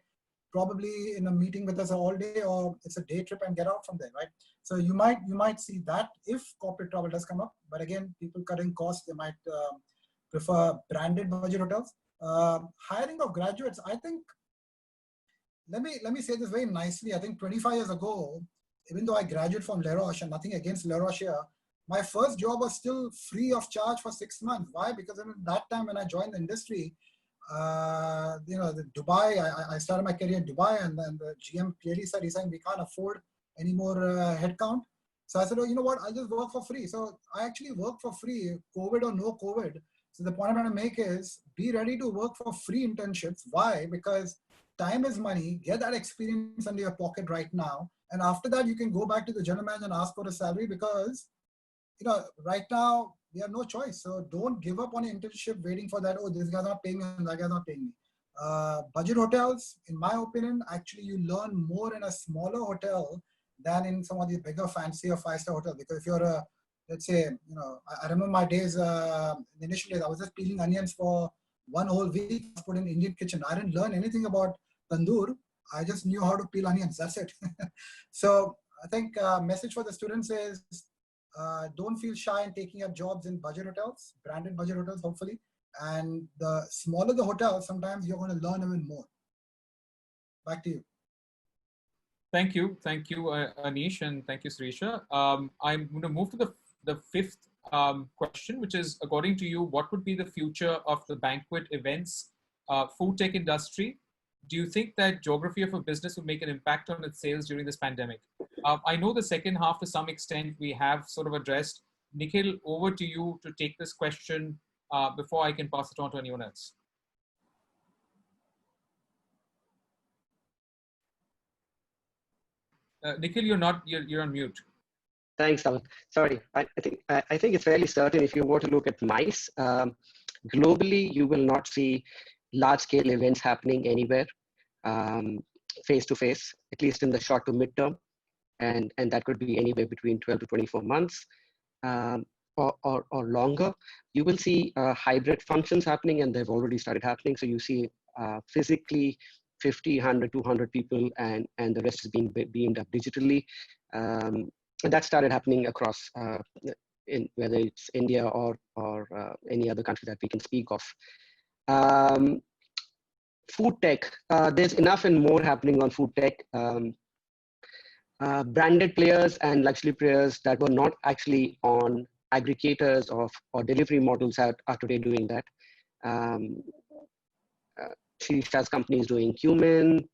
probably in a meeting with us all day, or it's a day trip and get out from there, right? So you might see that if corporate travel does come up, but again, people cutting costs, they might prefer branded budget hotels. Hiring of graduates, I think, let me say this very nicely. I think 25 years ago, even though I graduated from Les Roches, and nothing against Les Roches here, my first job was still free of charge for 6 months. Why? Because at that time when I joined the industry, the Dubai, I started my career in Dubai, and then the GM clearly said, he's saying we can't afford any more headcount. So I said, oh, you know what, I'll just work for free. So I actually work for free, COVID or no COVID. So the point I'm trying to make is be ready to work for free internships. Why? Because time is money. Get that experience under your pocket right now. And after that, you can go back to the general manager and ask for a salary because, right now, we have no choice. So don't give up on your internship waiting for that, oh, this guy's not paying me and that guy's not paying me. Budget hotels, in my opinion, actually you learn more in a smaller hotel than in some of the bigger, fancier 5-star hotels. Because if you're let's say, I remember my days, initial days, I was just peeling onions for one whole week, put in Indian kitchen. I didn't learn anything about tandoor. I just knew how to peel onions. That's it. So I think message for the students is don't feel shy in taking up jobs in budget hotels, branded budget hotels, hopefully. And the smaller the hotel, sometimes you're going to learn even more. Back to you. Thank you, Anish, and thank you, Sireesha. I'm going to move to the fifth question, which is, according to you, what would be the future of the banquet events, food tech industry? Do you think that geography of a business will make an impact on its sales during this pandemic? I know the second half, to some extent, we have sort of addressed. Nikhil, over to you to take this question before I can pass it on to anyone else. Nikhil, you're on mute. Thanks, Dhaval. Sorry, I think it's fairly certain if you were to look at MICE, globally, you will not see large-scale events happening anywhere face-to-face, at least in the short to mid-term. And that could be anywhere between 12 to 24 months or longer. You will see hybrid functions happening, and they've already started happening. So you see physically 50, 100, 200 people, and the rest is being beamed up digitally. And that started happening across, in whether it's India or any other country that we can speak of. Food tech, there's enough and more happening on food tech. Branded players and luxury players that were not actually on aggregators or delivery models are today doing that. Sireesha's company is doing cumin.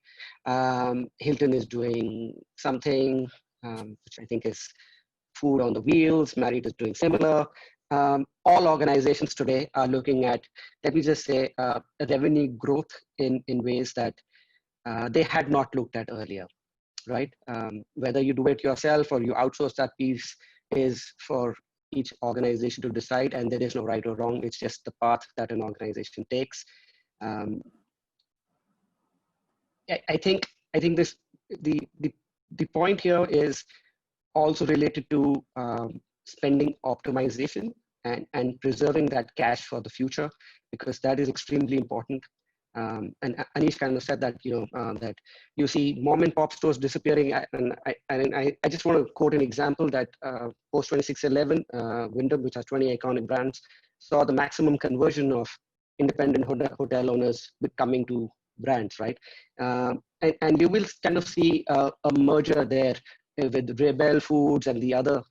Hilton is doing something, which I think is food on the wheels. Marriott is doing similar. All organizations today are looking at, let me just say, revenue growth in ways that they had not looked at earlier, right? Whether you do it yourself or you outsource that piece is for each organization to decide, and there is no right or wrong. It's just the path that an organization takes. I think this the point here is also related to spending optimization and preserving that cash for the future, because that is extremely important. And Anish kind of said that, that you see mom and pop stores disappearing. And I just want to quote an example that post 2611, Wyndham, which has 20 iconic brands, saw the maximum conversion of independent hotel owners coming to brands, right? And you will kind of see a merger there with Rebel Foods and the other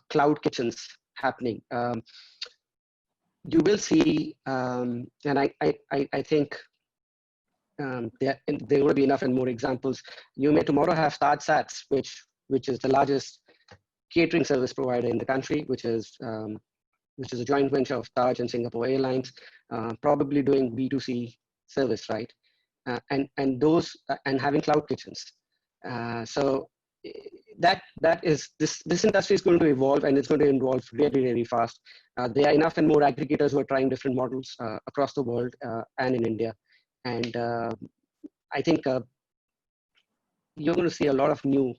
cloud kitchens happening. You will see, and I think there will be enough and more examples. You may tomorrow have StartSats, which is the largest catering service provider in the country, which is a joint venture of Taj and Singapore Airlines, probably doing B2C service, right? And having cloud kitchens. So that is this industry is going to evolve, and it's going to evolve really, really fast. There are enough and more aggregators who are trying different models across the world and in India. And I think you're going to see a lot of new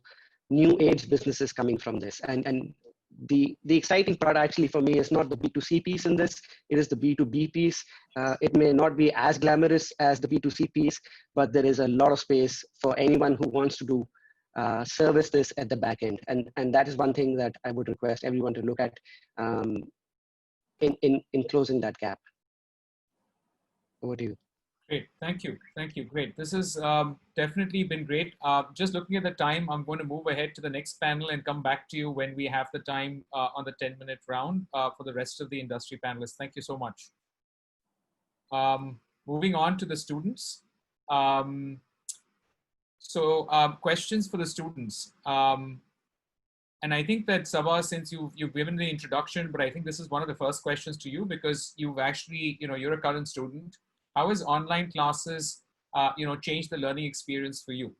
age businesses coming from this. And the exciting part actually for me is not the B2C piece in this, it is the B2B piece. It may not be as glamorous as the B2C piece, but there is a lot of space for anyone who wants to do service this at the back end. And that is one thing that I would request everyone to look at in closing that gap. Over to you. Great, thank you, great. This has definitely been great. Just looking at the time, I'm going to move ahead to the next panel and come back to you when we have the time on the 10-minute round for the rest of the industry panelists. Thank you so much. Moving on to the students. Questions for the students. And I think that Sabah, since you've given the introduction, but I think this is one of the first questions to you because you've actually, you're a current student. How has online classes, changed the learning experience for you?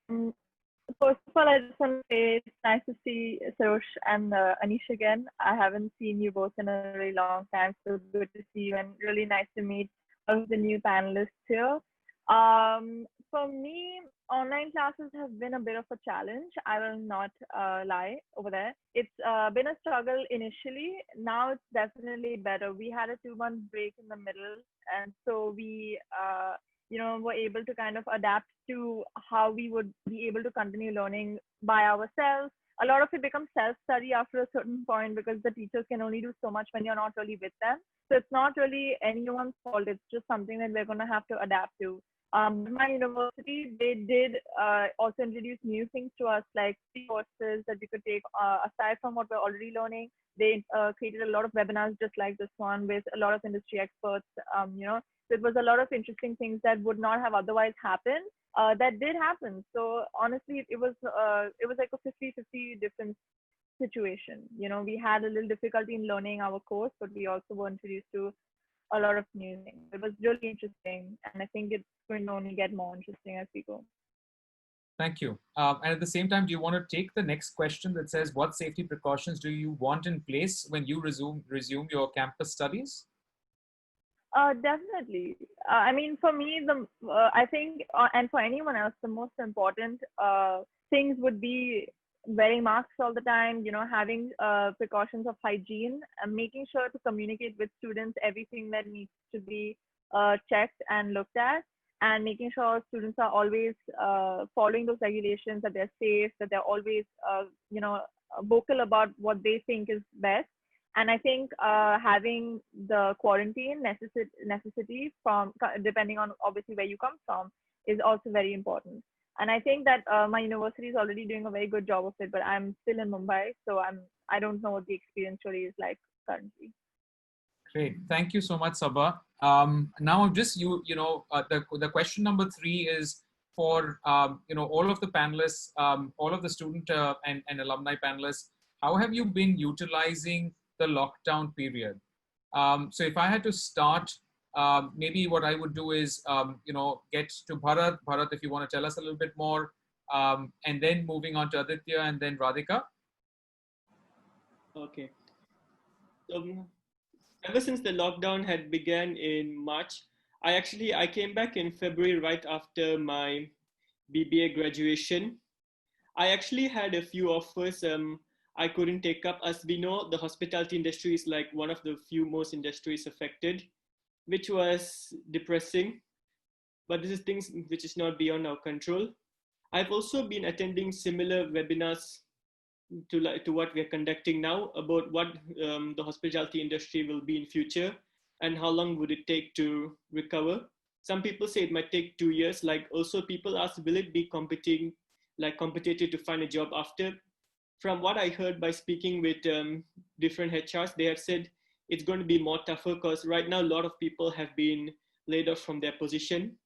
First of all, I just want to say it's nice to see Sireesha and Anish again. I haven't seen you both in a really long time, so good to see you and really nice to meet all of the new panelists here. For me, online classes have been a bit of a challenge. I will not lie over there. It's been a struggle initially. Now it's definitely better. We had a 2-month break in the middle, and so we, were able to kind of adapt to how we would be able to continue learning by ourselves. A lot of it becomes self-study after a certain point because the teachers can only do so much when you're not really with them. So it's not really anyone's fault. It's just something that we're going to have to adapt to. My university, they did also introduce new things to us, like free courses that we could take aside from what we're already learning. They created a lot of webinars just like this one with a lot of industry experts. So it was a lot of interesting things that would not have otherwise happened. That did happen. So honestly, it was like a 50-50 different situation. We had a little difficulty in learning our course, but we also were introduced to a lot of new things. It was really interesting, and I think it's going to only get more interesting as we go. Thank you. And at the same time, do you want to take the next question that says, what safety precautions do you want in place when you resume your campus studies? Definitely. I mean, for me, I think, and for anyone else, the most important things would be wearing masks all the time, having precautions of hygiene, and making sure to communicate with students everything that needs to be checked and looked at, and making sure students are always following those regulations, that they're safe, that they're always, vocal about what they think is best. And I think having the quarantine necessity from, depending on obviously where you come from, is also very important. And I think that my university is already doing a very good job of it, but I'm still in Mumbai, so I don't know what the experience really is like currently. Great, thank you so much, Sabah. Now, just the question number 3 is for all of the panelists, all of the student and alumni panelists. How have you been utilizing the lockdown period? So if I had to start, maybe what I would do is, get to Bharath. Bharath, if you want to tell us a little bit more, and then moving on to Aditya and then Radhika. Okay. Ever since the lockdown had begun in March, I came back in February right after my BBA graduation. I actually had a few offers I couldn't take up. As we know, the hospitality industry is like one of the few most industries affected, which was depressing, but this is things which is not beyond our control. I've also been attending similar webinars to what we're conducting now about what the hospitality industry will be in future and how long would it take to recover. Some people say it might take 2 years. Like also people ask, will it be competitive to find a job after? from what I heard by speaking with different HRs, they have said it's going to be more tougher because right now a lot of people have been laid off from their position.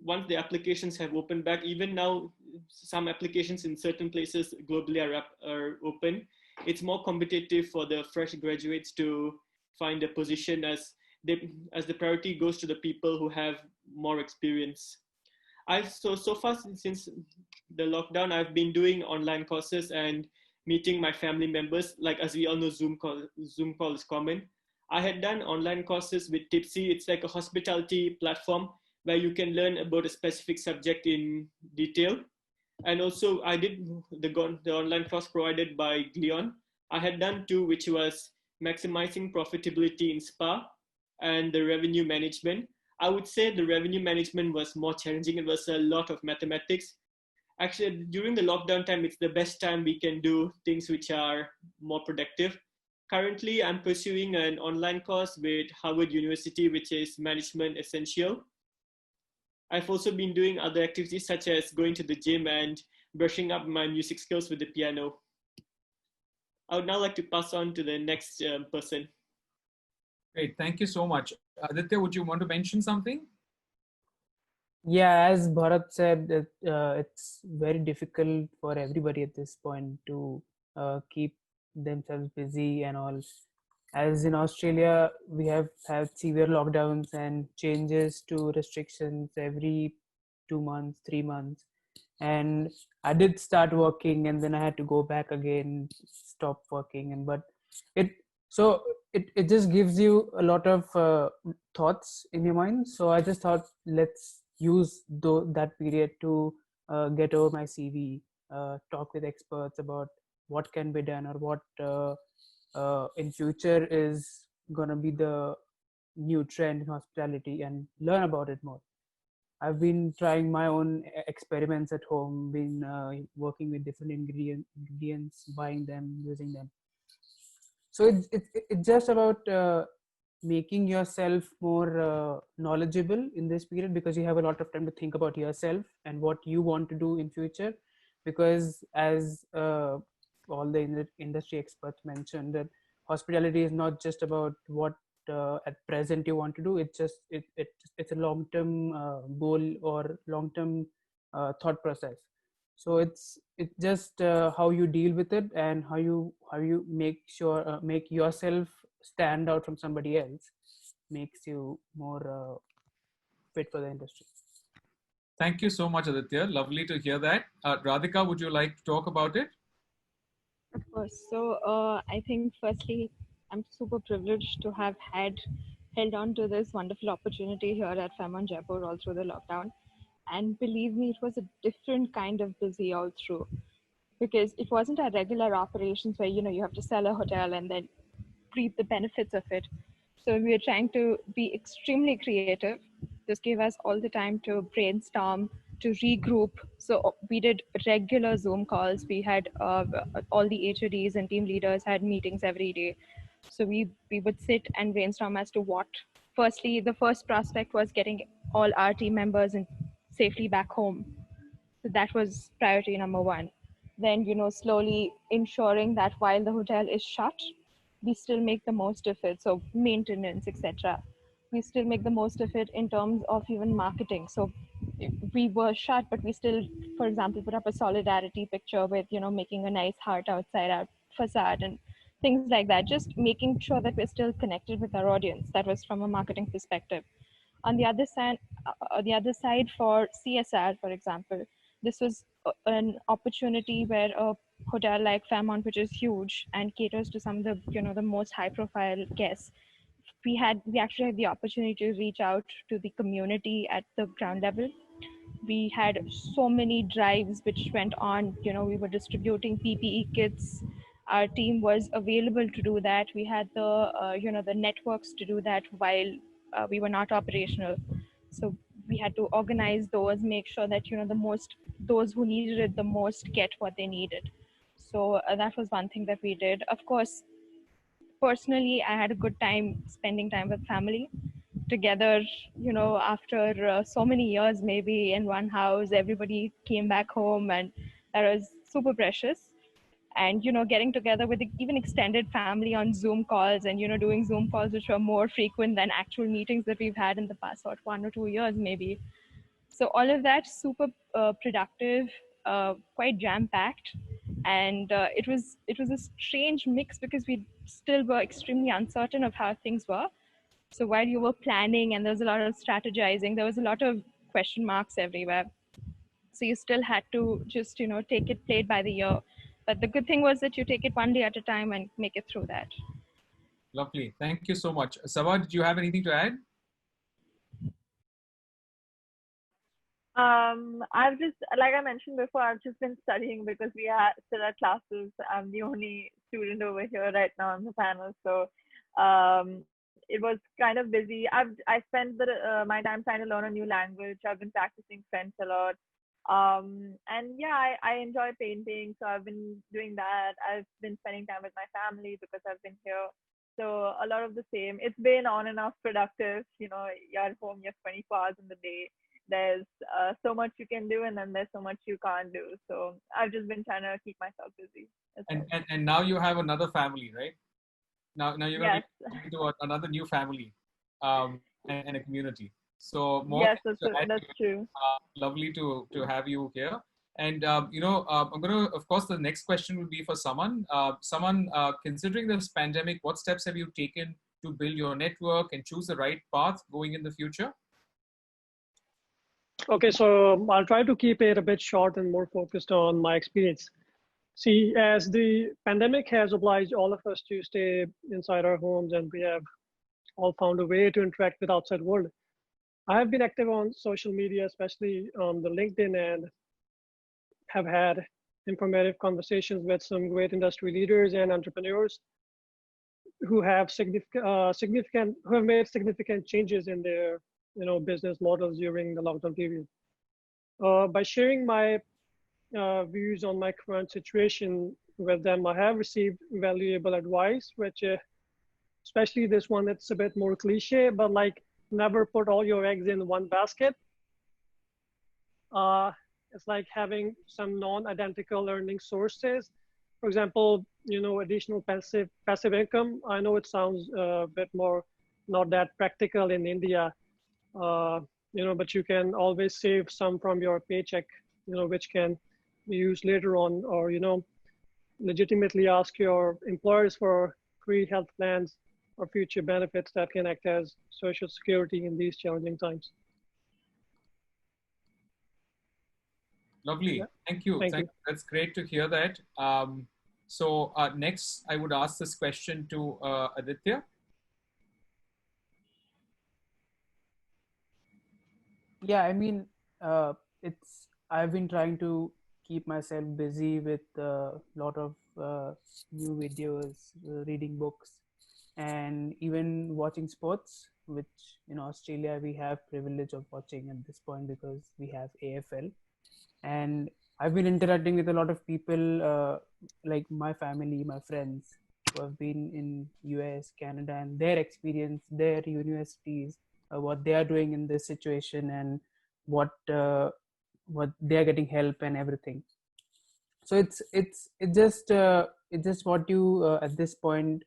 Once the applications have opened back, even now some applications in certain places globally are open. It's more competitive for the fresh graduates to find a position as the priority goes to the people who have more experience. So far since the lockdown, I've been doing online courses and meeting my family members. Like, as we all know, Zoom call is common. I had done online courses with Tipsy. It's like a hospitality platform where you can learn about a specific subject in detail. And also I did the online course provided by Gleon. I had done two, which was maximizing profitability in spa and the revenue management. I would say the revenue management was more challenging. It was a lot of mathematics. Actually, during the lockdown time, it's the best time we can do things which are more productive. Currently, I'm pursuing an online course with Harvard University, which is Management Essential. I've also been doing other activities such as going to the gym and brushing up my music skills with the piano. I would now like to pass on to the next person. Great, thank you so much. Aditya, would you want to mention something? Yeah, as Bharath said, it's very difficult for everybody at this point to keep themselves busy and all. As in Australia, we have had severe lockdowns and changes to restrictions every 2 months, 3 months. And I did start working, and then I had to go back again, stop working. But it just gives you a lot of thoughts in your mind. So I just thought, let's use that period to get over my CV, talk with experts about what can be done, or what in future is going to be the new trend in hospitality, and learn about it more. I've been trying my own experiments at home, been working with different ingredients, buying them, using them. So it's just about making yourself more knowledgeable in this period, because you have a lot of time to think about yourself and what you want to do in future. Because as all the industry experts mentioned, that hospitality is not just about what at present you want to do. It's a long-term goal or long-term thought process. So it's just how you deal with it, and how you make yourself stand out from somebody else, makes you more fit for the industry. Thank you so much, Aditya. Lovely to hear that. Radhika, would you like to talk about it? Of course. So I think firstly, I'm super privileged to have held on to this wonderful opportunity here at Fairmont Jaipur all through the lockdown. And believe me, it was a different kind of busy all through, because it wasn't our regular operations where, you have to sell a hotel and then reap the benefits of it. So we were trying to be extremely creative. This gave us all the time to brainstorm, to regroup. So we did regular Zoom calls. We had all the HODs and team leaders had meetings every day. So we would sit and brainstorm as to what. Firstly, the first prospect was getting all our team members safely back home. So that was priority number one. Then, slowly ensuring that while the hotel is shut, we still make the most of it. So maintenance, etc. We still make the most of it in terms of even marketing. So we were shut, but we still, for example, put up a solidarity picture with, making a nice heart outside our facade and things like that. Just making sure that we're still connected with our audience. That was from a marketing perspective. On the other side, for CSR, for example, this was an opportunity where a hotel like Fairmont, which is huge and caters to some of the the most high-profile guests, we actually had the opportunity to reach out to the community at the ground level. We had so many drives which went on. We were distributing PPE kits. Our team was available to do that. We had the networks to do that while we were not operational. So we had to organize those, make sure that those who needed it the most get what they needed. So that was one thing that we did. Of course, personally, I had a good time spending time with family together. After so many years, maybe in one house, everybody came back home, and that was super precious. and getting together with even extended family on Zoom calls, and doing Zoom calls which were more frequent than actual meetings that we've had in the past 1 or 2 years maybe. So all of that super productive, quite jam-packed, and it was a strange mix because we still were extremely uncertain of how things were. So while you were planning and there was a lot of strategizing, there was a lot of question marks everywhere. So you still had to just take it played by the ear. But the good thing was that you take it one day at a time and make it through that. Lovely. Thank you so much. Sabah, did you have anything to add? I've just, like I mentioned before, I've just been studying because we still had classes. I'm the only student over here right now on the panel. So it was kind of busy. I spent my time trying to learn a new language. I've been practicing French a lot. And yeah, I enjoy painting. So I've been doing that. I've been spending time with my family because I've been here. So a lot of the same. It's been on and off productive. You're at home, you have 24 hours in the day. There's so much you can do, and then there's so much you can't do. So I've just been trying to keep myself busy. And now you have another family, right? Now you're going to be into another new family and a community. So more yes, that's true. Lovely to have you here. And I'm going to, of course, the next question will be for Saman. Saman, considering this pandemic, what steps have you taken to build your network and choose the right path going in the future? Okay, so I'll try to keep it a bit short and more focused on my experience. See, as the pandemic has obliged all of us to stay inside our homes, and we have all found a way to interact with outside world, I have been active on social media, especially on the LinkedIn, and have had informative conversations with some great industry leaders and entrepreneurs who have made significant changes in their business models during the lockdown period. By sharing my views on my current situation with them, I have received valuable advice, which especially this one, it's a bit more cliche, but like, never put all your eggs in one basket. It's like having some non-identical earning sources. For example, additional passive income. I know it sounds a bit more not that practical in India, but you can always save some from your paycheck, which can be used later on, or legitimately ask your employers for free health plans or future benefits that can act as social security in these challenging times. Lovely. Yeah. Thank you. Thank you. That's great to hear that. So next, I would ask this question to Aditya. Yeah, I mean, I've been trying to keep myself busy with a lot of new videos, reading books, and even watching sports, which in Australia we have privilege of watching at this point because we have AFL. And I've been interacting with a lot of people, like my family, my friends who have been in US, Canada, and their experience, their universities, what they are doing in this situation, and what they are getting help and everything. So it's just what you at this point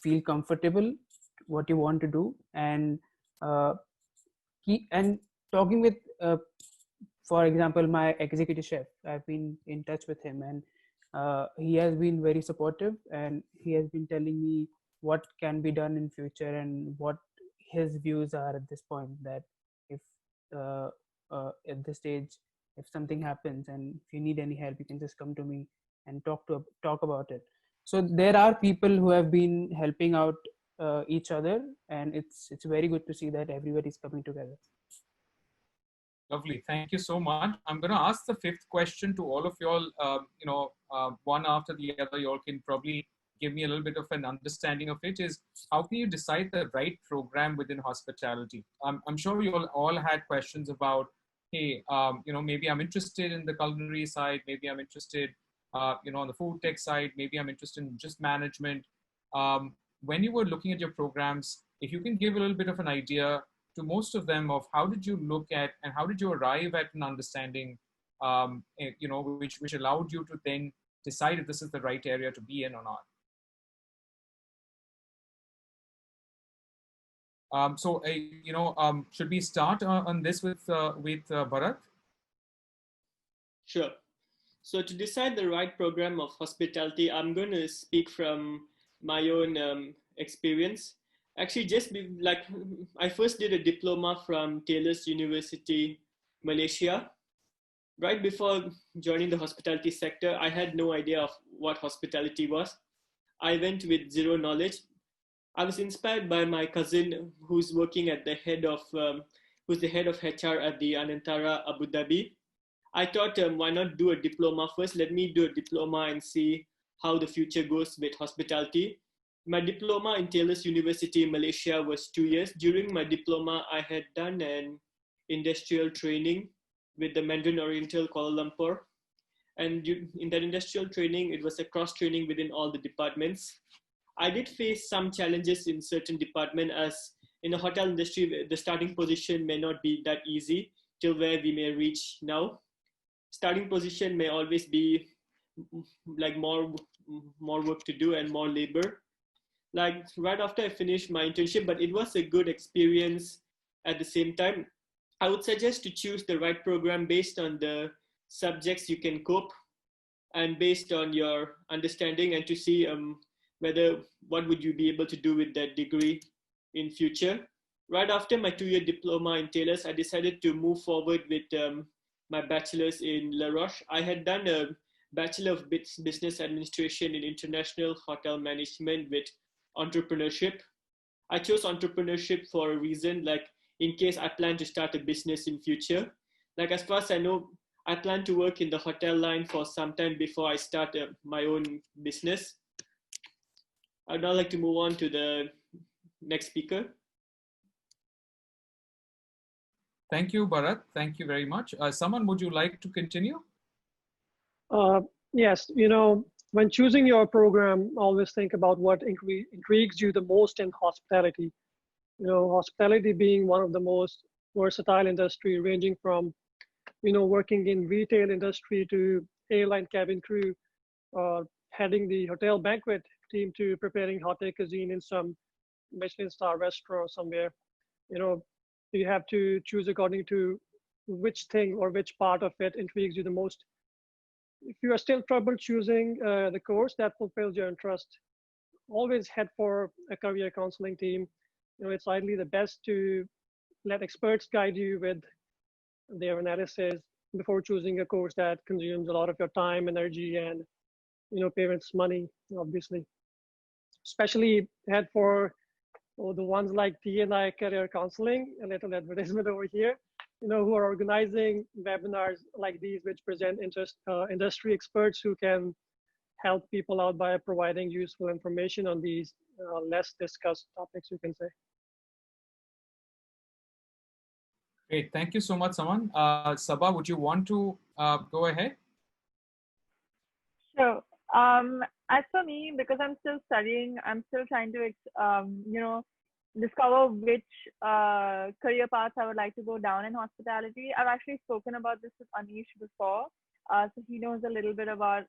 feel comfortable, what you want to do, and talking with for example, my executive chef. I've been in touch with him, and he has been very supportive, and he has been telling me what can be done in future and what his views are at this point, that if at this stage, if something happens and if you need any help, you can just come to me and talk about it. So there are people who have been helping out each other, and it's very good to see that everybody is coming together. Lovely. Thank you so much. I'm going to ask the fifth question to all of you all, one after the other. You all can probably give me a little bit of an understanding of it. Is how can you decide the right program within hospitality? I'm sure you all had questions about, hey, maybe I'm interested in the culinary side. Maybe I'm interested, on the food tech side. Maybe I'm interested in just management. When you were looking at your programs, if you can give a little bit of an idea to most of them of how did you look at and how did you arrive at an understanding, which allowed you to then decide if this is the right area to be in or not. Should we start on this with Bharath? Sure. So to decide the right program of hospitality, I'm going to speak from my own experience. Actually, I first did a diploma from Taylor's University, Malaysia. Right before joining the hospitality sector, I had no idea of what hospitality was. I went with zero knowledge. I was inspired by my cousin who's working at who's the head of HR at the Anantara, Abu Dhabi. I thought, why not do a diploma first? Let me do a diploma and see how the future goes with hospitality. My diploma in Taylor's University in Malaysia was 2 years. During my diploma, I had done an industrial training with the Mandarin Oriental Kuala Lumpur. And in that industrial training, it was a cross training within all the departments. I did face some challenges in certain departments, as in the hotel industry, the starting position may not be that easy till where we may reach now. Starting position may always be like more work to do and more labor. Like right after I finished my internship, but it was a good experience at the same time. I would suggest to choose the right program based on the subjects you can cope and based on your understanding, and to see what would you be able to do with that degree in future. Right after my 2-year diploma in Taylor's, I decided to move forward with my bachelor's in La Roche. I had done a Bachelor of Business Administration in International Hotel Management with entrepreneurship. I chose entrepreneurship for a reason, like in case I plan to start a business in future. Like as far as I know, I plan to work in the hotel line for some time before I start my own business. I'd now like to move on to the next speaker. Thank you, Bharath. Thank you very much. Saman, would you like to continue? Yes, when choosing your program, always think about what intrigues you the most in hospitality. Hospitality being one of the most versatile industry, ranging from, working in retail industry to airline cabin crew, heading the hotel banquet team to preparing hot air cuisine in some Michelin star restaurant somewhere. You have to choose according to which thing or which part of it intrigues you the most. If you are still trouble choosing the course that fulfills your interest, always head for a career counseling team. It's ideally the best to let experts guide you with their analysis before choosing a course that consumes a lot of your time, energy, and parents' money, obviously. Especially head for the ones like TNI Career Counselling, a little advertisement over here, who are organizing webinars like these, which present industry experts who can help people out by providing useful information on these less discussed topics, you can say. Great, thank you so much, Saman. Sabah, would you want to go ahead? Sure. As for me, because I'm still studying, I'm still trying to, discover which career paths I would like to go down in hospitality. I've actually spoken about this with Anish before, so he knows a little bit about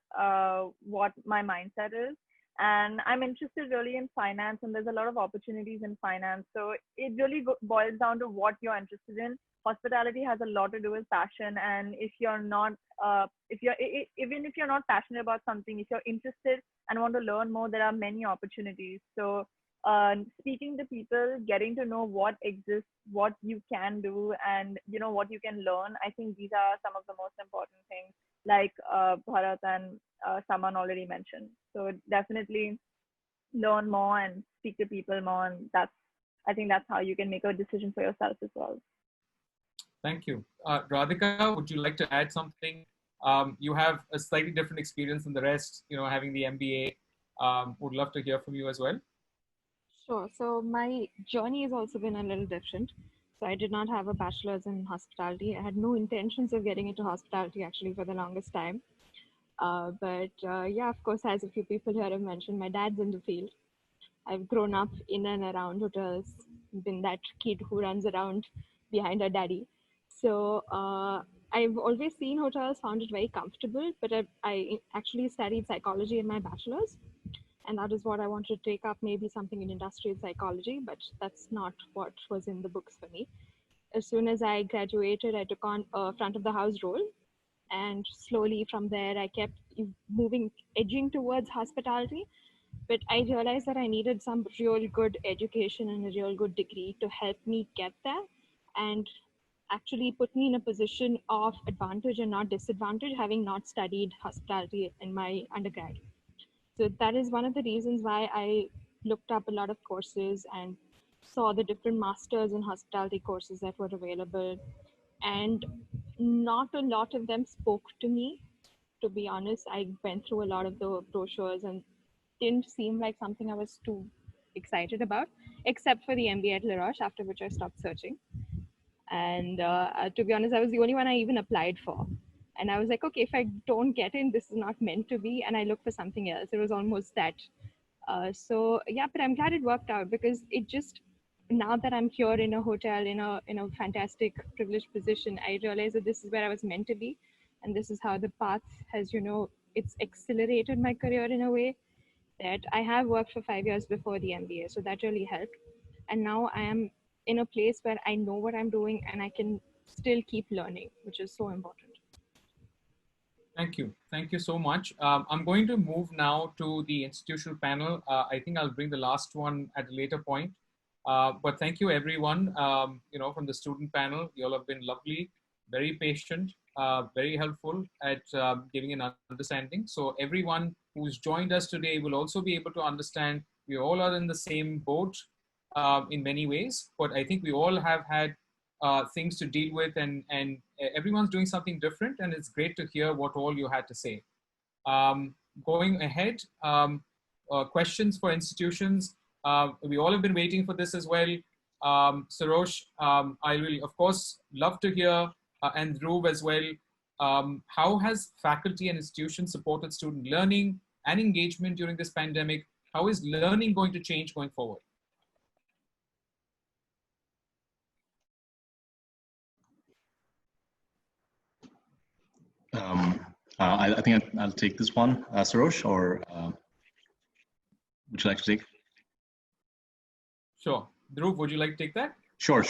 what my mindset is. And I'm interested really in finance, and there's a lot of opportunities in finance. So it really boils down to what you're interested in. Hospitality has a lot to do with passion, and if you're not, even if you're not passionate about something, if you're interested and want to learn more, there are many opportunities. So speaking to people, getting to know what exists, what you can do, and what you can learn. I think these are some of the most important things, like Bharath and Saman already mentioned. So definitely learn more and speak to people more, and I think that's how you can make a decision for yourself as well. Thank you. Radhika, would you like to add something? You have a slightly different experience than the rest, having the MBA. Would love to hear from you as well. Sure. So my journey has also been a little different. So I did not have a bachelor's in hospitality. I had no intentions of getting into hospitality actually for the longest time. But yeah, of course, as a few people here have mentioned, my dad's in the field. I've grown up in and around hotels, been that kid who runs around behind her daddy. So I've always seen hotels, found it very comfortable, but I actually studied psychology in my bachelor's, and that is what I wanted to take up, maybe something in industrial psychology, but that's not what was in the books for me. As soon as I graduated, I took on a front of the house role, and slowly from there, I kept edging towards hospitality. But I realized that I needed some real good education and a real good degree to help me get there, and actually put me in a position of advantage and not disadvantage, having not studied hospitality in my undergrad. So that is one of the reasons why I looked up a lot of courses and saw the different masters in hospitality courses that were available. And not a lot of them spoke to me, to be honest. I went through a lot of the brochures and didn't seem like something I was too excited about, except for the MBA at La Roche, after which I stopped searching. And to be honest, I was the only one I even applied for. And I was like, okay, if I don't get in, this is not meant to be. And I looked for something else. It was almost that. So yeah, but I'm glad it worked out, because it just, now that I'm here in a hotel, in a fantastic privileged position, I realized that this is where I was meant to be. And this is how the path has, it's accelerated my career in a way that I have worked for 5 years before the MBA. So that really helped. And now I am in a place where I know what I'm doing and I can still keep learning, which is so important. Thank you. Thank you so much. I'm going to move now to the institutional panel. I think I'll bring the last one at a later point. But thank you, everyone. From the student panel, you all have been lovely, very patient, very helpful at giving an understanding. So everyone who's joined us today will also be able to understand we all are in the same boat in many ways, but I think we all have had things to deal with, and everyone's doing something different, and it's great to hear what all you had to say. Going ahead, questions for institutions. We all have been waiting for this as well. Roches, I will of course love to hear, and Dhruv as well. How has faculty and institutions supported student learning and engagement during this pandemic? How is learning going to change going forward? I think I'll take this one, Roches, or would you like to take? Sure. Dhruv, would you like to take that? Sure.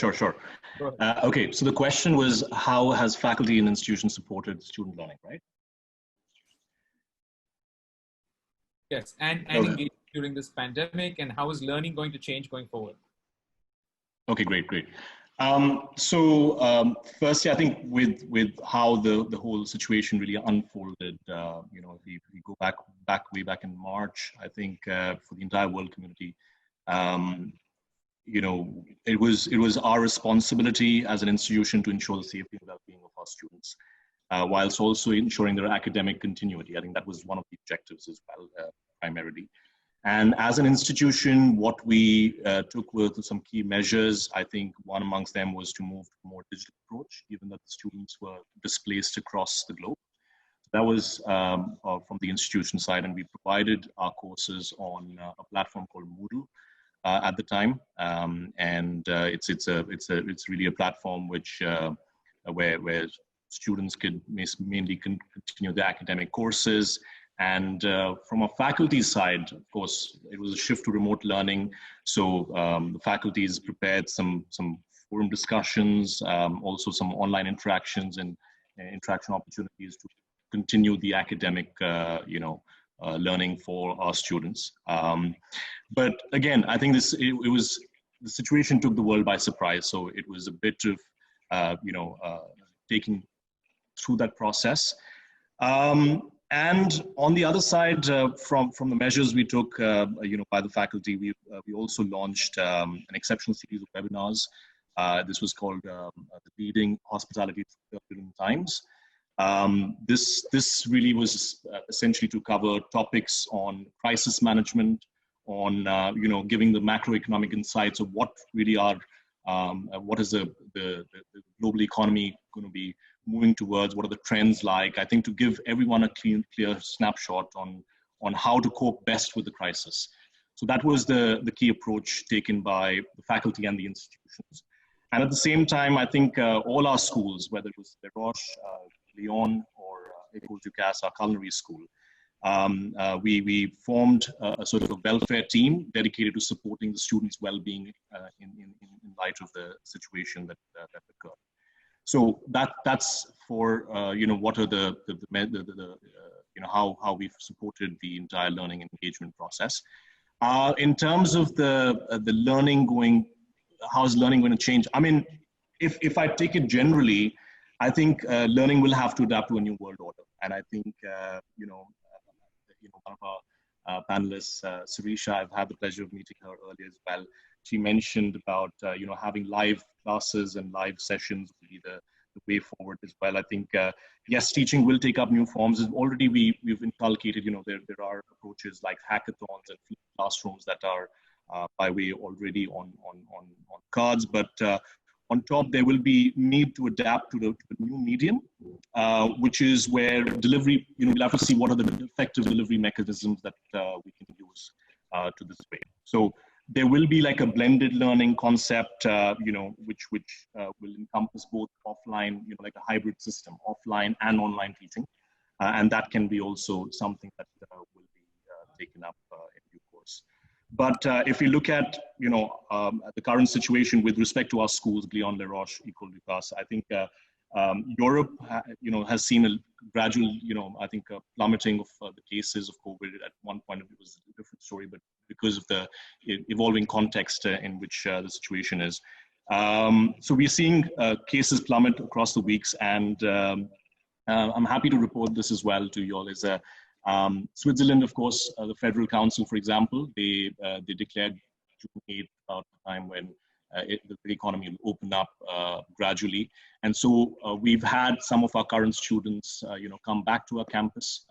Okay, so the question was, how has faculty and institutions supported student learning, right? Yes, and engagement during this pandemic, and how is learning going to change going forward? Okay, great. Firstly, I think with how the whole situation really unfolded, if we go way back in March, I think for the entire world community, it was our responsibility as an institution to ensure the safety and well-being of our students, whilst also ensuring their academic continuity. I think that was one of the objectives as well, primarily. And as an institution, what we took were some key measures. I think one amongst them was to move to a more digital approach, given that the students were displaced across the globe. That was from the institution side, and we provided our courses on a platform called Moodle at the time, and it's really a platform which where students could mainly continue their academic courses. And from a faculty side, of course, it was a shift to remote learning. So the faculties prepared some forum discussions, also some online interactions and interaction opportunities to continue the academic, learning for our students. But again, I think the situation took the world by surprise. So it was a bit of, taking through that process. And on the other side, from the measures we took, by the faculty, we also launched an exceptional series of webinars. This was called the Leading Hospitality Through Times. This really was essentially to cover topics on crisis management, on giving the macroeconomic insights of what really are what is the global economy going to be moving towards, what are the trends like. I think to give everyone a clear snapshot on how to cope best with the crisis. So that was the key approach taken by the faculty and the institutions. And at the same time, I think all our schools, whether it was the Roches, Lyon, or École Ducasse, our culinary school, we formed a sort of a welfare team dedicated to supporting the students' well-being in light of the situation that occurred. So that's for what are the how we've supported the entire learning and engagement process. In terms of the learning going, how's learning going to change? I mean, if I take it generally, I think learning will have to adapt to a new world order, and I think one of our panelists, Sireesha, I've had the pleasure of meeting her earlier as well. She mentioned about having live classes and live sessions will be the way forward as well. I think yes, teaching will take up new forms. Already we've inculcated, there are approaches like hackathons and classrooms that are by way already on cards, but on top, there will be need to adapt to the new medium, which is where delivery, we'll have to see what are the effective delivery mechanisms that we can use to this way. So there will be like a blended learning concept, which will encompass both offline, like a hybrid system, offline and online teaching. And that can be also something that will be taken up in due course. But if we look at, the current situation with respect to our schools, Lyon, Les Roches, École Ducasse, I think Europe, has seen a gradual, I think plummeting of the cases of COVID. At one point, it was a different story, but because of the evolving context in which the situation is. So we're seeing cases plummet across the weeks, and I'm happy to report this as well to you all. Is Switzerland, of course, the Federal Council, for example, they declared June 8th about the time when the economy will open up gradually. And so we've had some of our current students, come back to our campus.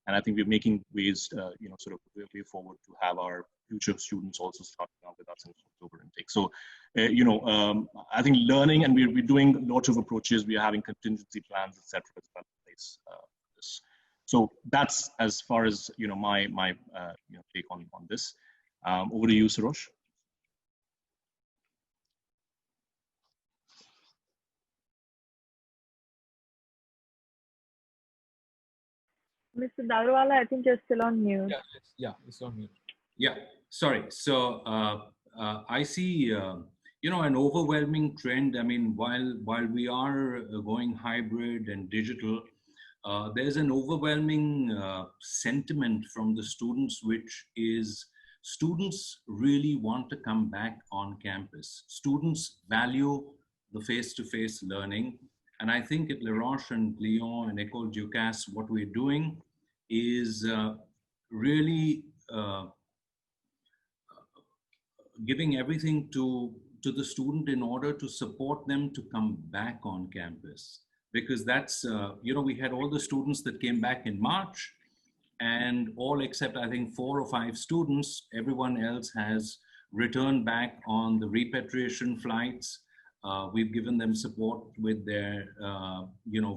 And I think we're making ways, sort of way forward to have our future students also starting out with us in October intake. So, I think learning, and we're doing lots of approaches. We are having contingency plans, etc. as well in place. So that's as far as my take on this. Over to you, Sarosh. Mr. Dalwala, I think you're still on mute. Yeah, it's on mute. Yeah, sorry. So I see, an overwhelming trend. I mean, while we are going hybrid and digital, there's an overwhelming sentiment from the students, which is students really want to come back on campus. Students value the face-to-face learning. And I think at Les Roches and Lyon and École Ducasse, what we're doing is really giving everything to the student in order to support them to come back on campus. Because that's, we had all the students that came back in March, and all except I think 4 or 5 students, everyone else has returned back on the repatriation flights. We've given them support with their,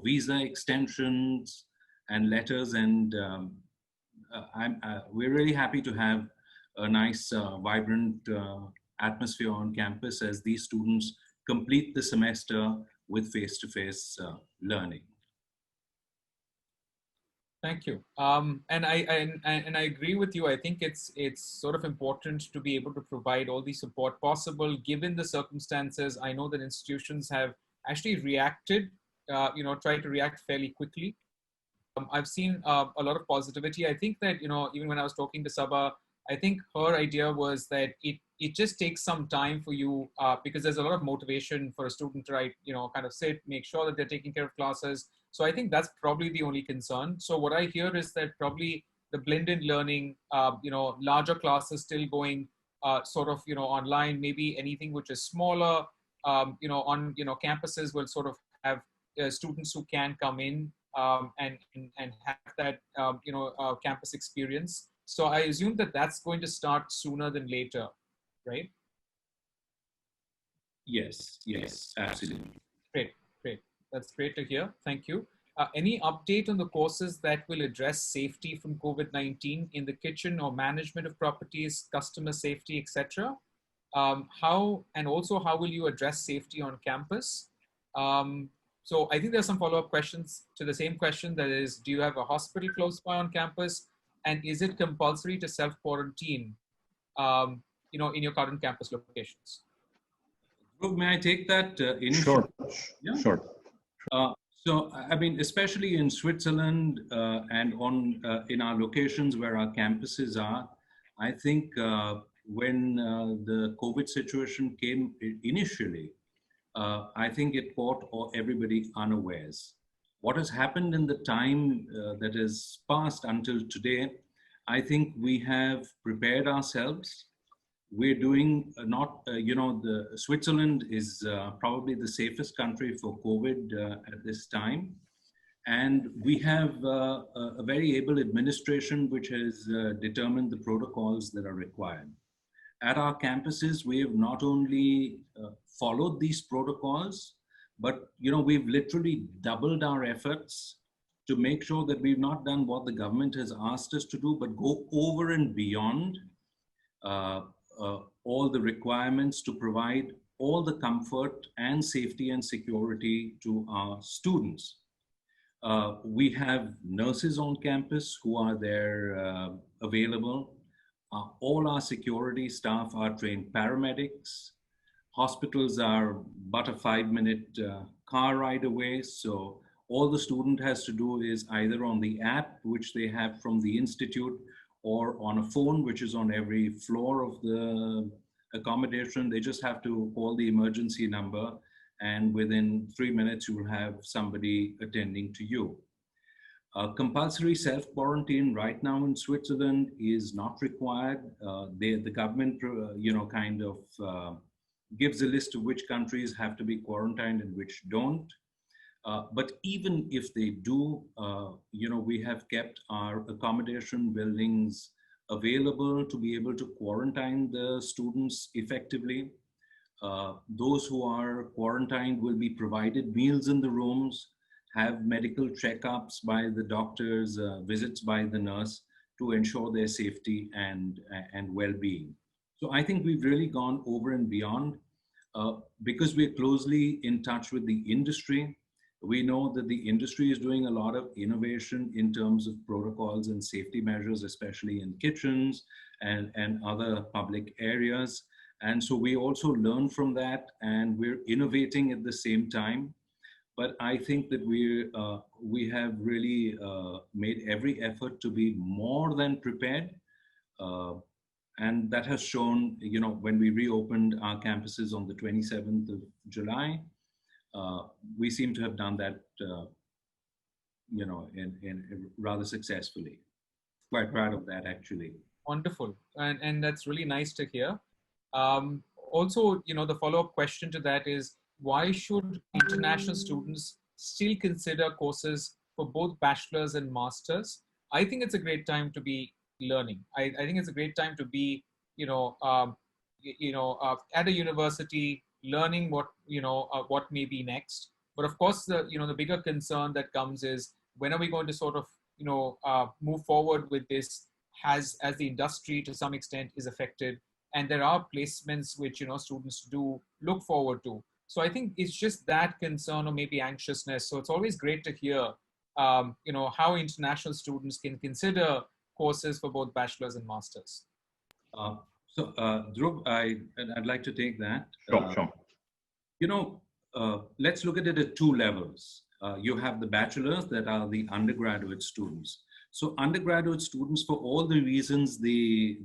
visa extensions and letters, and we're really happy to have a nice, vibrant atmosphere on campus as these students complete the semester with face-to-face learning. Thank you. And I agree with you. I think it's sort of important to be able to provide all the support possible given the circumstances. I know that institutions have actually reacted, tried to react fairly quickly. I've seen a lot of positivity. I think that, even when I was talking to Sabah, I think her idea was that it just takes some time for you because there's a lot of motivation for a student to kind of sit, make sure that they're taking care of classes. So I think that's probably the only concern. So what I hear is that probably the blended learning, larger classes still going online, maybe anything which is smaller, on campuses will sort of have students who can come in and have that, campus experience. So I assume that that's going to start sooner than later, right? Yes, absolutely. Great. That's great to hear. Thank you. Any update on the courses that will address safety from COVID-19 in the kitchen or management of properties, customer safety, etc.? how will you address safety on campus? So I think there's some follow-up questions to the same question, that is, do you have a hospital close by on campus? And is it compulsory to self-quarantine, in your current campus locations? May I take that initially? Sure. Yeah? Sure. So, I mean, especially in Switzerland and in our locations where our campuses are, I think when the COVID situation came initially, I think it caught everybody unawares. What has happened in the time that has passed until today, I think we have prepared ourselves. We're doing the Switzerland is probably the safest country for COVID at this time. And we have a very able administration which has determined the protocols that are required. At our campuses, we have not only followed these protocols, but we've literally doubled our efforts to make sure that we've not done what the government has asked us to do, but go over and beyond all the requirements to provide all the comfort and safety and security to our students. We have nurses on campus who are there available. All our security staff are trained paramedics. Hospitals are but a 5-minute car ride away. So all the student has to do is either on the app, which they have from the institute, or on a phone, which is on every floor of the accommodation. They just have to call the emergency number, and within 3 minutes, you will have somebody attending to you. Compulsory self-quarantine right now in Switzerland is not required. The government, gives a list of which countries have to be quarantined and which don't. But even if they do, we have kept our accommodation buildings available to be able to quarantine the students effectively. Those who are quarantined will be provided meals in the rooms, have medical checkups by the doctors, visits by the nurse to ensure their safety and well-being. So I think we've really gone over and beyond because we're closely in touch with the industry. We know that the industry is doing a lot of innovation in terms of protocols and safety measures, especially in kitchens and other public areas. And so we also learn from that, and we're innovating at the same time. But I think that we have really made every effort to be more than prepared. And that has shown, when we reopened our campuses on the 27th of July, we seem to have done that, in rather successfully. Quite proud of that, actually. Wonderful, and that's really nice to hear. Also, the follow-up question to that is, why should international students still consider courses for both bachelor's and master's? I think it's a great time to be learning. I think it's a great time to be, at a university, learning what may be next. But of course, the bigger concern that comes is, when are we going to sort of, move forward with this as the industry to some extent is affected, and there are placements which, students do look forward to. So I think it's just that concern or maybe anxiousness. So it's always great to hear, how international students can consider courses for both bachelor's and master's. Dhruv, I'd like to take that. Sure. Let's look at it at two levels. You have the bachelors that are the undergraduate students. So undergraduate students, for all the reasons the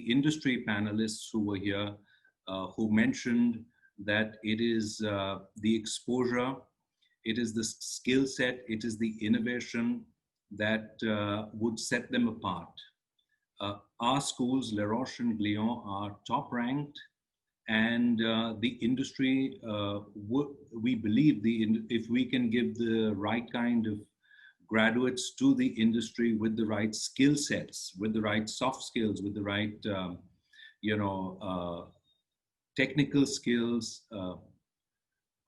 industry panelists who were here, who mentioned that it is the exposure, it is the skill set, it is the innovation that would set them apart. Our schools, Les Roches and Glion, are top ranked, and the industry, we believe if we can give the right kind of graduates to the industry with the right skill sets, with the right soft skills, with the right, technical skills,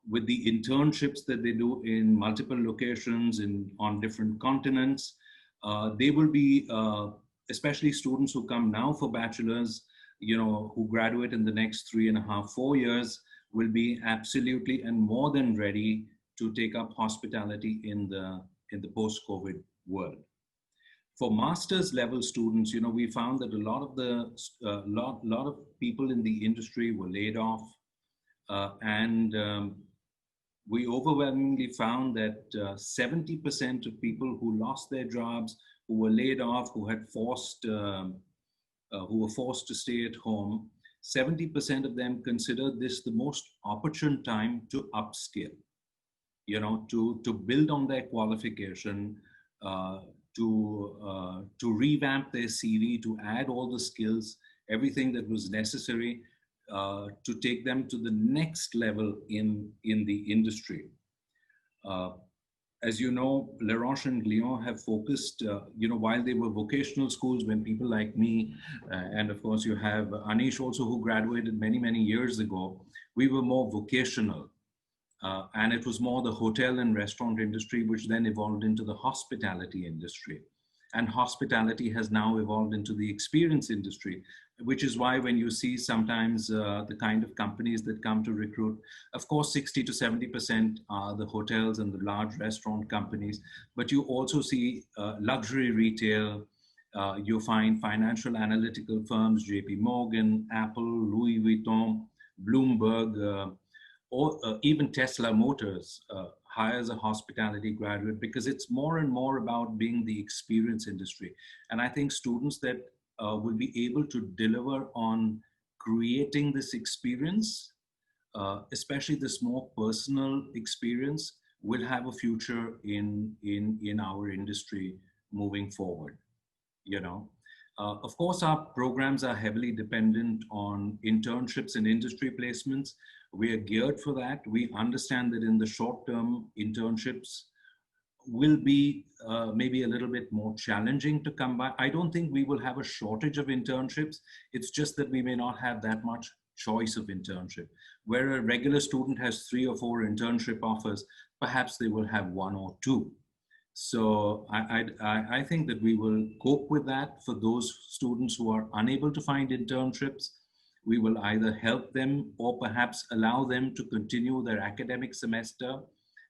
with the internships that they do in multiple locations on different continents, they will be, especially students who come now for bachelor's, who graduate in the next 3.5, 4 years will be absolutely and more than ready to take up hospitality in the post-COVID world. For master's level students, we found that a lot of people in the industry were laid off, and we overwhelmingly found that 70% of people who lost their jobs, who were laid off, who were forced to stay at home, 70% of them considered this the most opportune time to upskill, to build on their qualification, to revamp their CV, to add all the skills, everything that was necessary to take them to the next level in the industry. As you know, La Roche and Lyon have focused, while they were vocational schools, when people like me, and of course you have Anish also, who graduated many, many years ago, we were more vocational. And it was more the hotel and restaurant industry, which then evolved into the hospitality industry. And hospitality has now evolved into the experience industry, which is why when you see sometimes the kind of companies that come to recruit, of course, 60 to 70% are the hotels and the large restaurant companies, but you also see luxury retail, you find financial analytical firms, JP Morgan, Apple, Louis Vuitton, Bloomberg, or even Tesla Motors hires a hospitality graduate, because it's more and more about being the experience industry. And I think students that will be able to deliver on creating this experience, especially this more personal experience, will have a future in our industry moving forward. Of course, our programs are heavily dependent on internships and industry placements. We are geared for that. We understand that in the short term, internships will be maybe a little bit more challenging to come by. I don't think we will have a shortage of internships. It's just that we may not have that much choice of internship. Where a regular student has 3 or 4 internship offers, perhaps they will have 1 or 2. So I think that we will cope with that. For those students who are unable to find internships, we will either help them or perhaps allow them to continue their academic semester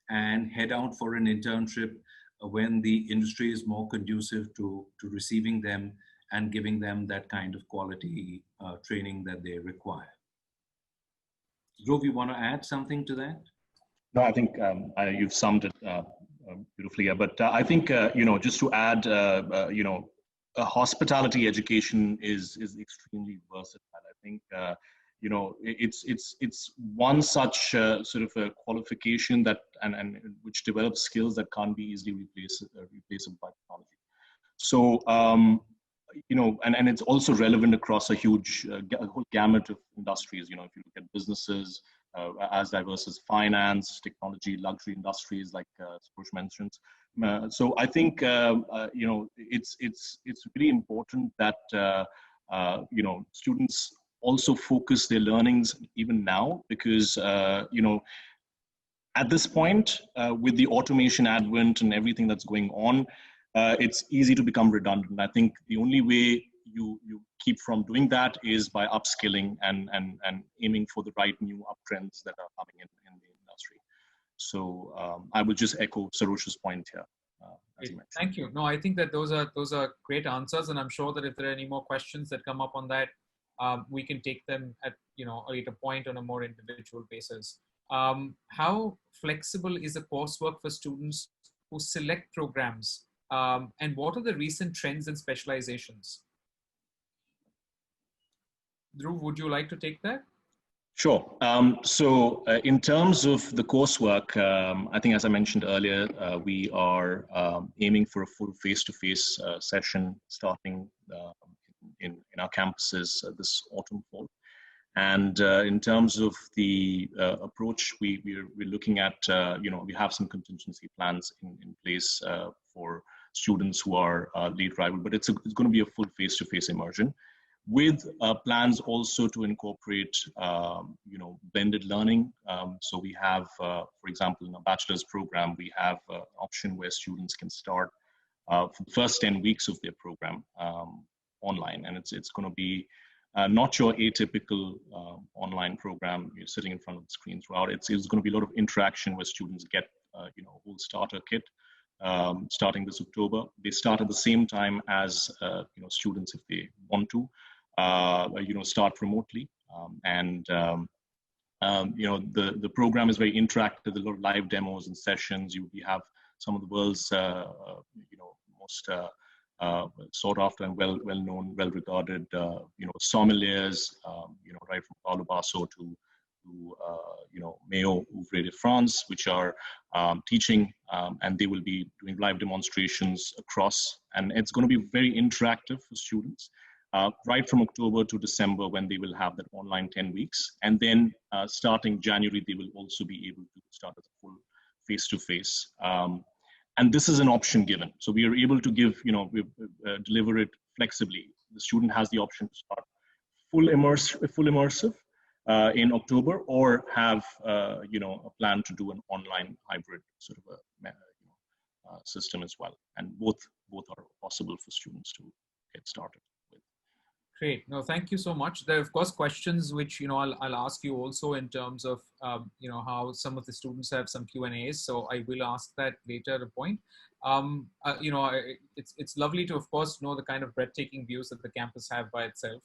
and head out for an internship when the industry is more conducive to receiving them and giving them that kind of quality training that they require. Dhruv, you want to add something to that? No, I think you've summed it beautifully. But I think, just to add, hospitality education is extremely versatile. I think, it's one such sort of a qualification that and which develops skills that can't be easily replaceable by technology. So, and it's also relevant across a huge whole gamut of industries. If you look at businesses as diverse as finance, technology, luxury industries, like Sprush mentioned. So I think it's really important that students also focus their learnings even now, because at this point, with the automation advent and everything that's going on, it's easy to become redundant. I think the only way you keep from doing that is by upskilling and aiming for the right new uptrends that are coming in the industry. So I will just echo Sarosh's point here. Thank you. No, I think that those are great answers, and I'm sure that if there are any more questions that come up on that, we can take them at a later point on a more individual basis. How flexible is the coursework for students who select programs, and what are the recent trends and specializations? Dhruv, would you like to take that? Sure. So in terms of the coursework, I think, as I mentioned earlier, we are aiming for a full face-to-face session starting in our campuses this autumn, fall. And in terms of the approach, we're looking at, we have some contingency plans in place for students who are late arrival, but it's going to be a full face-to-face immersion, with plans also to incorporate, blended learning. So we have, for example, in a bachelor's program, we have an option where students can start for the first 10 weeks of their program online, and it's going to be not your atypical online program. You're sitting in front of the screen throughout. It's going to be a lot of interaction where students get, a whole starter kit starting this October. They start at the same time as, students, if they want to, start remotely. The program is very interactive. There's a lot of live demos and sessions. You have some of the world's, most sought after and well-known, well-regarded, sommeliers, right from Paulo Basso to Mayo Ouvre de France, which are teaching, and they will be doing live demonstrations across, and it's going to be very interactive for students, right from October to December, when they will have that online 10 weeks. And then starting January, they will also be able to start as a full face-to-face. And this is an option given. So we are able to give, deliver it flexibly. The student has the option to start full immersive in October, or have, a plan to do an online hybrid sort of a system as well. And both are possible for students to get started with. Great. No, thank you so much. There are, of course, questions which, I'll ask you also in terms of, how some of the students have some Q&As. So I will ask that later at a point. It's lovely to, of course, know the kind of breathtaking views that the campus have by itself.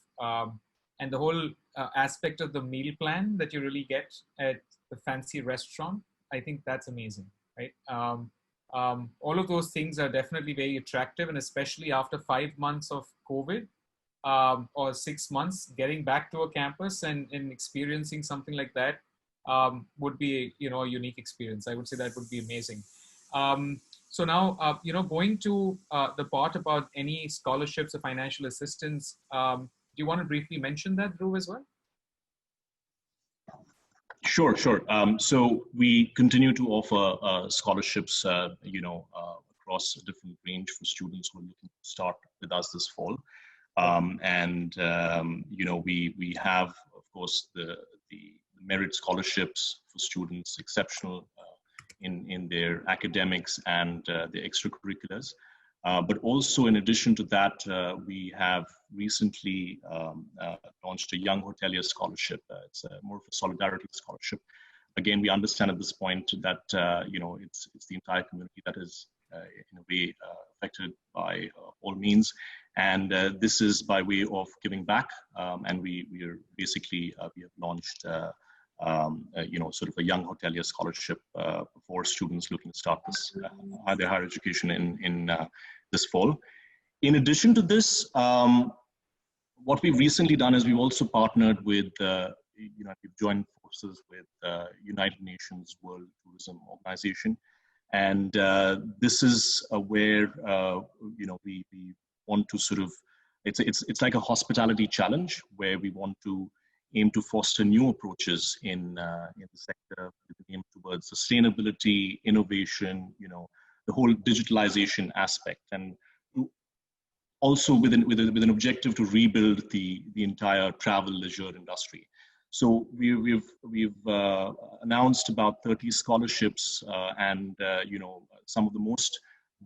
And the whole aspect of the meal plan that you really get at the fancy restaurant, I think that's amazing, right? All of those things are definitely very attractive, and especially after 5 months of COVID, or 6 months, getting back to a campus and experiencing something like that would be, a unique experience. I would say that would be amazing. So now, going to the part about any scholarships or financial assistance, do you want to briefly mention that, Dhruv, as well? Sure. So we continue to offer scholarships, across a different range for students who are looking to start with us this fall. We have, of course, the merit scholarships for students, exceptional in their academics and their extracurriculars. But also, in addition to that, we have recently launched a Young Hotelier Scholarship. It's more of a solidarity scholarship. Again, we understand at this point that it's the entire community that is in a way affected by all means, and this is by way of giving back. And we are basically we have launched sort of a Young Hotelier Scholarship for students looking to start this their higher education in this fall. In addition to this, what we've recently done is we've also partnered with, we've joined forces with United Nations World Tourism Organization. And this is where, we want to sort of, it's like a hospitality challenge where we want to aim to foster new approaches in the sector, with an aim towards sustainability, innovation, the whole digitalization aspect, and also with an objective to rebuild the entire travel leisure industry. So we've announced about 30 scholarships, and some of the most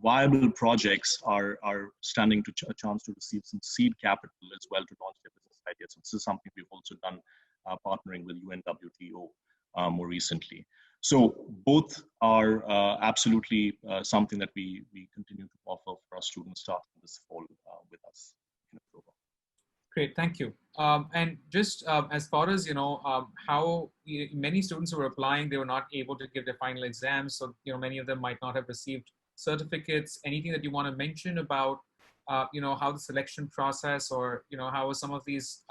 viable projects are standing to a chance to receive some seed capital as well to launch their business ideas. So this is something we've also done, partnering with UNWTO more recently. So both are absolutely something that we continue to offer for our students starting this fall with us in October. Great, thank you. And just as far as, how many students who were applying, they were not able to give their final exams. So, many of them might not have received certificates. Anything that you want to mention about, how the selection process, or, how are some of these,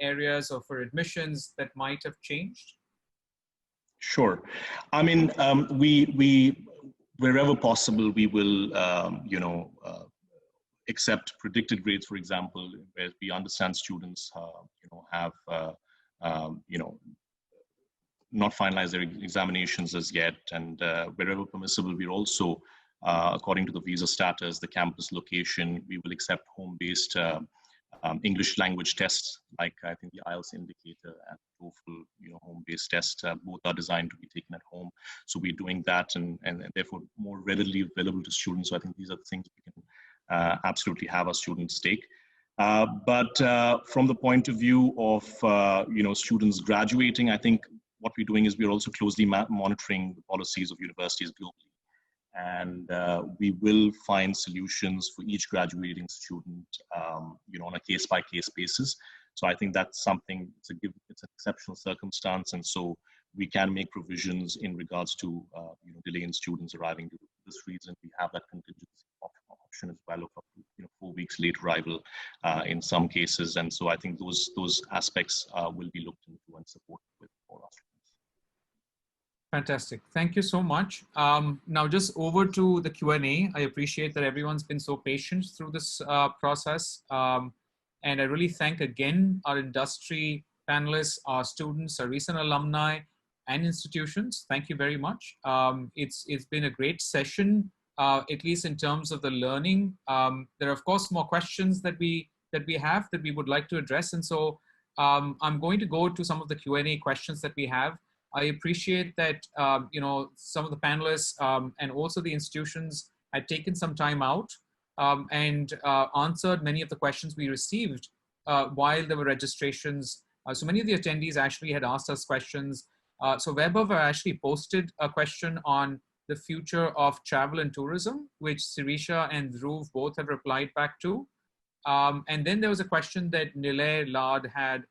areas or for admissions that might have changed? Sure. I mean, we wherever possible, we will, accept predicted grades, for example, where we understand students, have, not finalized their examinations as yet. And wherever permissible, we're also, according to the visa status, the campus location, we will accept home-based English language tests, like I think the IELTS indicator and TOEFL, home-based test. Both are designed to be taken at home. So we're doing that, and therefore more readily available to students. So I think these are the things we can absolutely have our students take. But from the point of view of students graduating, I think what we're doing is we're also closely monitoring the policies of universities globally, and we will find solutions for each graduating student, on a case-by-case basis. So I think that's something, it's an exceptional circumstance, and so we can make provisions in regards to delay in students arriving. Due to this reason, we have that contingency option as well of up to 4 weeks late arrival in some cases, and so I think those aspects will be looked into and supported with all our students. Fantastic. Thank you so much. Now just over to the Q&A. I appreciate that everyone's been so patient through this process. And I really thank again our industry panelists, our students, our recent alumni and institutions. Thank you very much. It's been a great session, at least in terms of the learning. There are of course more questions that we would like to address. And so I'm going to go to some of the Q&A questions that we have. I appreciate that, some of the panelists and also the institutions had taken some time out and answered many of the questions we received while there were registrations. So many of the attendees actually had asked us questions. So Vaibhav actually posted a question on the future of travel and tourism, which Sireesha and Dhruv both have replied back to. And then there was a question that Nair Lad had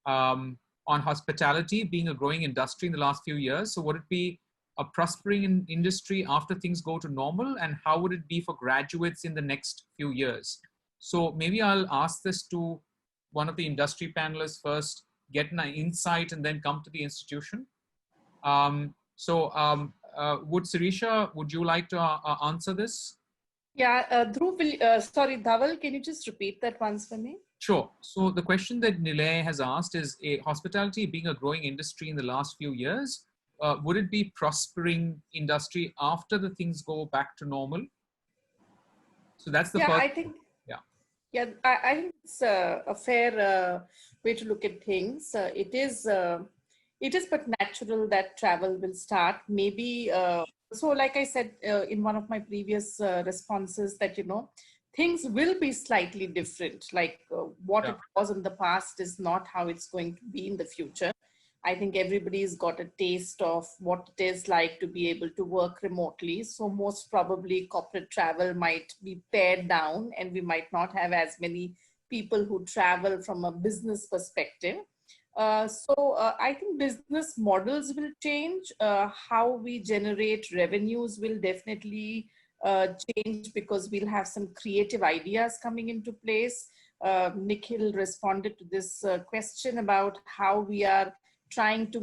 on hospitality being a growing industry in the last few years. So would it be a prospering industry after things go to normal, and how would it be for graduates in the next few years? So maybe I'll ask this to one of the industry panelists first, get an insight, and then come to the institution. Would Sireesha, would you like to answer this? Yeah, Dhruv, sorry, Dhaval, can you just repeat that once for me? Sure. So the question that Nair has asked is, hospitality being a growing industry in the last few years, would it be prospering industry after the things go back to normal? So that's the first. I think it's a fair way to look at things. It is but natural that travel will start. Maybe, so like I said in one of my previous responses that, things will be slightly different. Like what it was in the past is not how it's going to be in the future. I think everybody's got a taste of what it is like to be able to work remotely. So most probably corporate travel might be pared down, and we might not have as many people who travel from a business perspective. I think business models will change. How we generate revenues will definitely change, because we'll have some creative ideas coming into place. Nikhil responded to this question about how we are trying to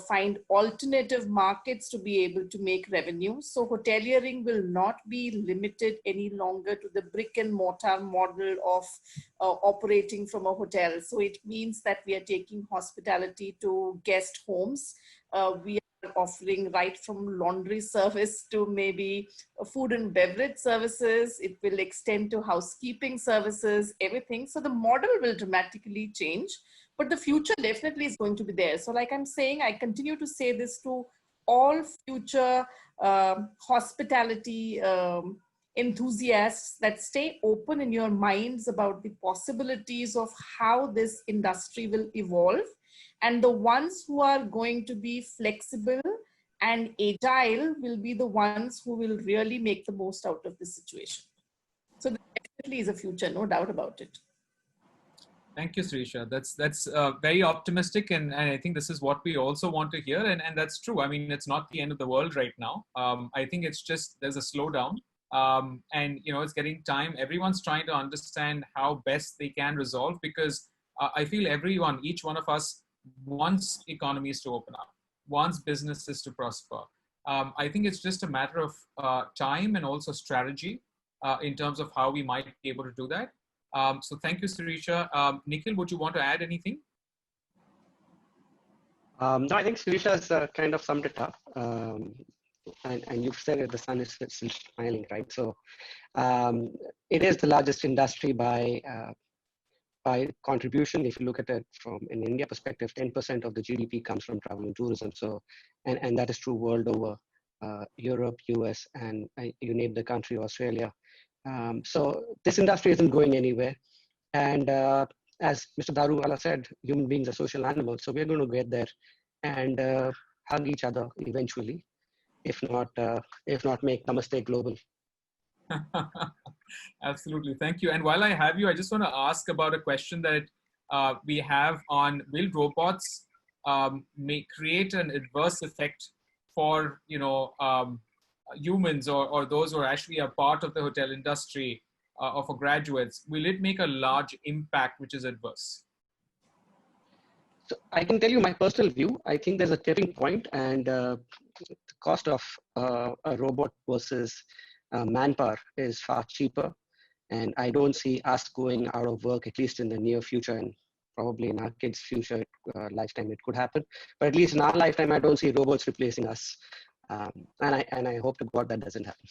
find alternative markets to be able to make revenue. So hoteliering will not be limited any longer to the brick and mortar model of operating from a hotel. So it means that we are taking hospitality to guest homes. We are offering right from laundry service to maybe food and beverage services. It will extend to housekeeping services, everything. So the model will dramatically change. But the future definitely is going to be there. So like I'm saying, I continue to say this to all future hospitality enthusiasts, that stay open in your minds about the possibilities of how this industry will evolve. And the ones who are going to be flexible and agile will be the ones who will really make the most out of this situation. So there definitely is a future, no doubt about it. Thank you, Sireesha. That's very optimistic, and I think this is what we also want to hear, and that's true. I mean, it's not the end of the world right now. I think it's just there's a slowdown, and it's getting time. Everyone's trying to understand how best they can resolve, because I feel each one of us wants economies to open up, wants businesses to prosper. I think it's just a matter of time and also strategy in terms of how we might be able to do that. So thank you, Sireesha. Nikhil, would you want to add anything? No, I think Sireesha has kind of summed it up. And you've said that the sun is still smiling, right? So it is the largest industry by contribution. If you look at it from an India perspective, 10% of the GDP comes from travel and tourism. So, and that is true world over, Europe, US, and you name the country, Australia. So this industry isn't going anywhere. And as Mr. Daruwala said, human beings are social animals, so we're going to get there and hug each other eventually, if not make Namaste global. Absolutely. Thank you. And while I have you, I just want to ask about a question that we have on, will robots may create an adverse effect for, humans or those who are actually a part of the hotel industry or for graduates? Will it make a large impact which is adverse? So I can tell you my personal view. I think there's a tipping point, and the cost of a robot versus manpower is far cheaper. And I don't see us going out of work, at least in the near future, and probably in our kids' future lifetime it could happen. But at least in our lifetime, I don't see robots replacing us. And I hope to God that doesn't happen.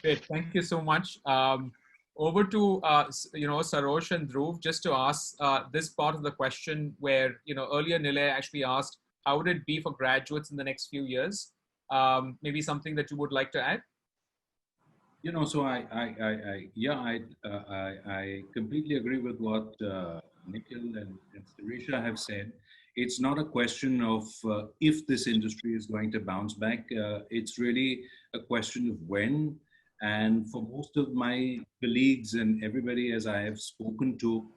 Great, thank you so much. Over to Sarosh and Dhruv, just to ask this part of the question where earlier Nilay actually asked, how would it be for graduates in the next few years? Maybe something that you would like to add? So I completely agree with what Nikhil and Sireesha have said. It's not a question of if this industry is going to bounce back. It's really a question of when. And for most of my colleagues and everybody, as I have spoken to,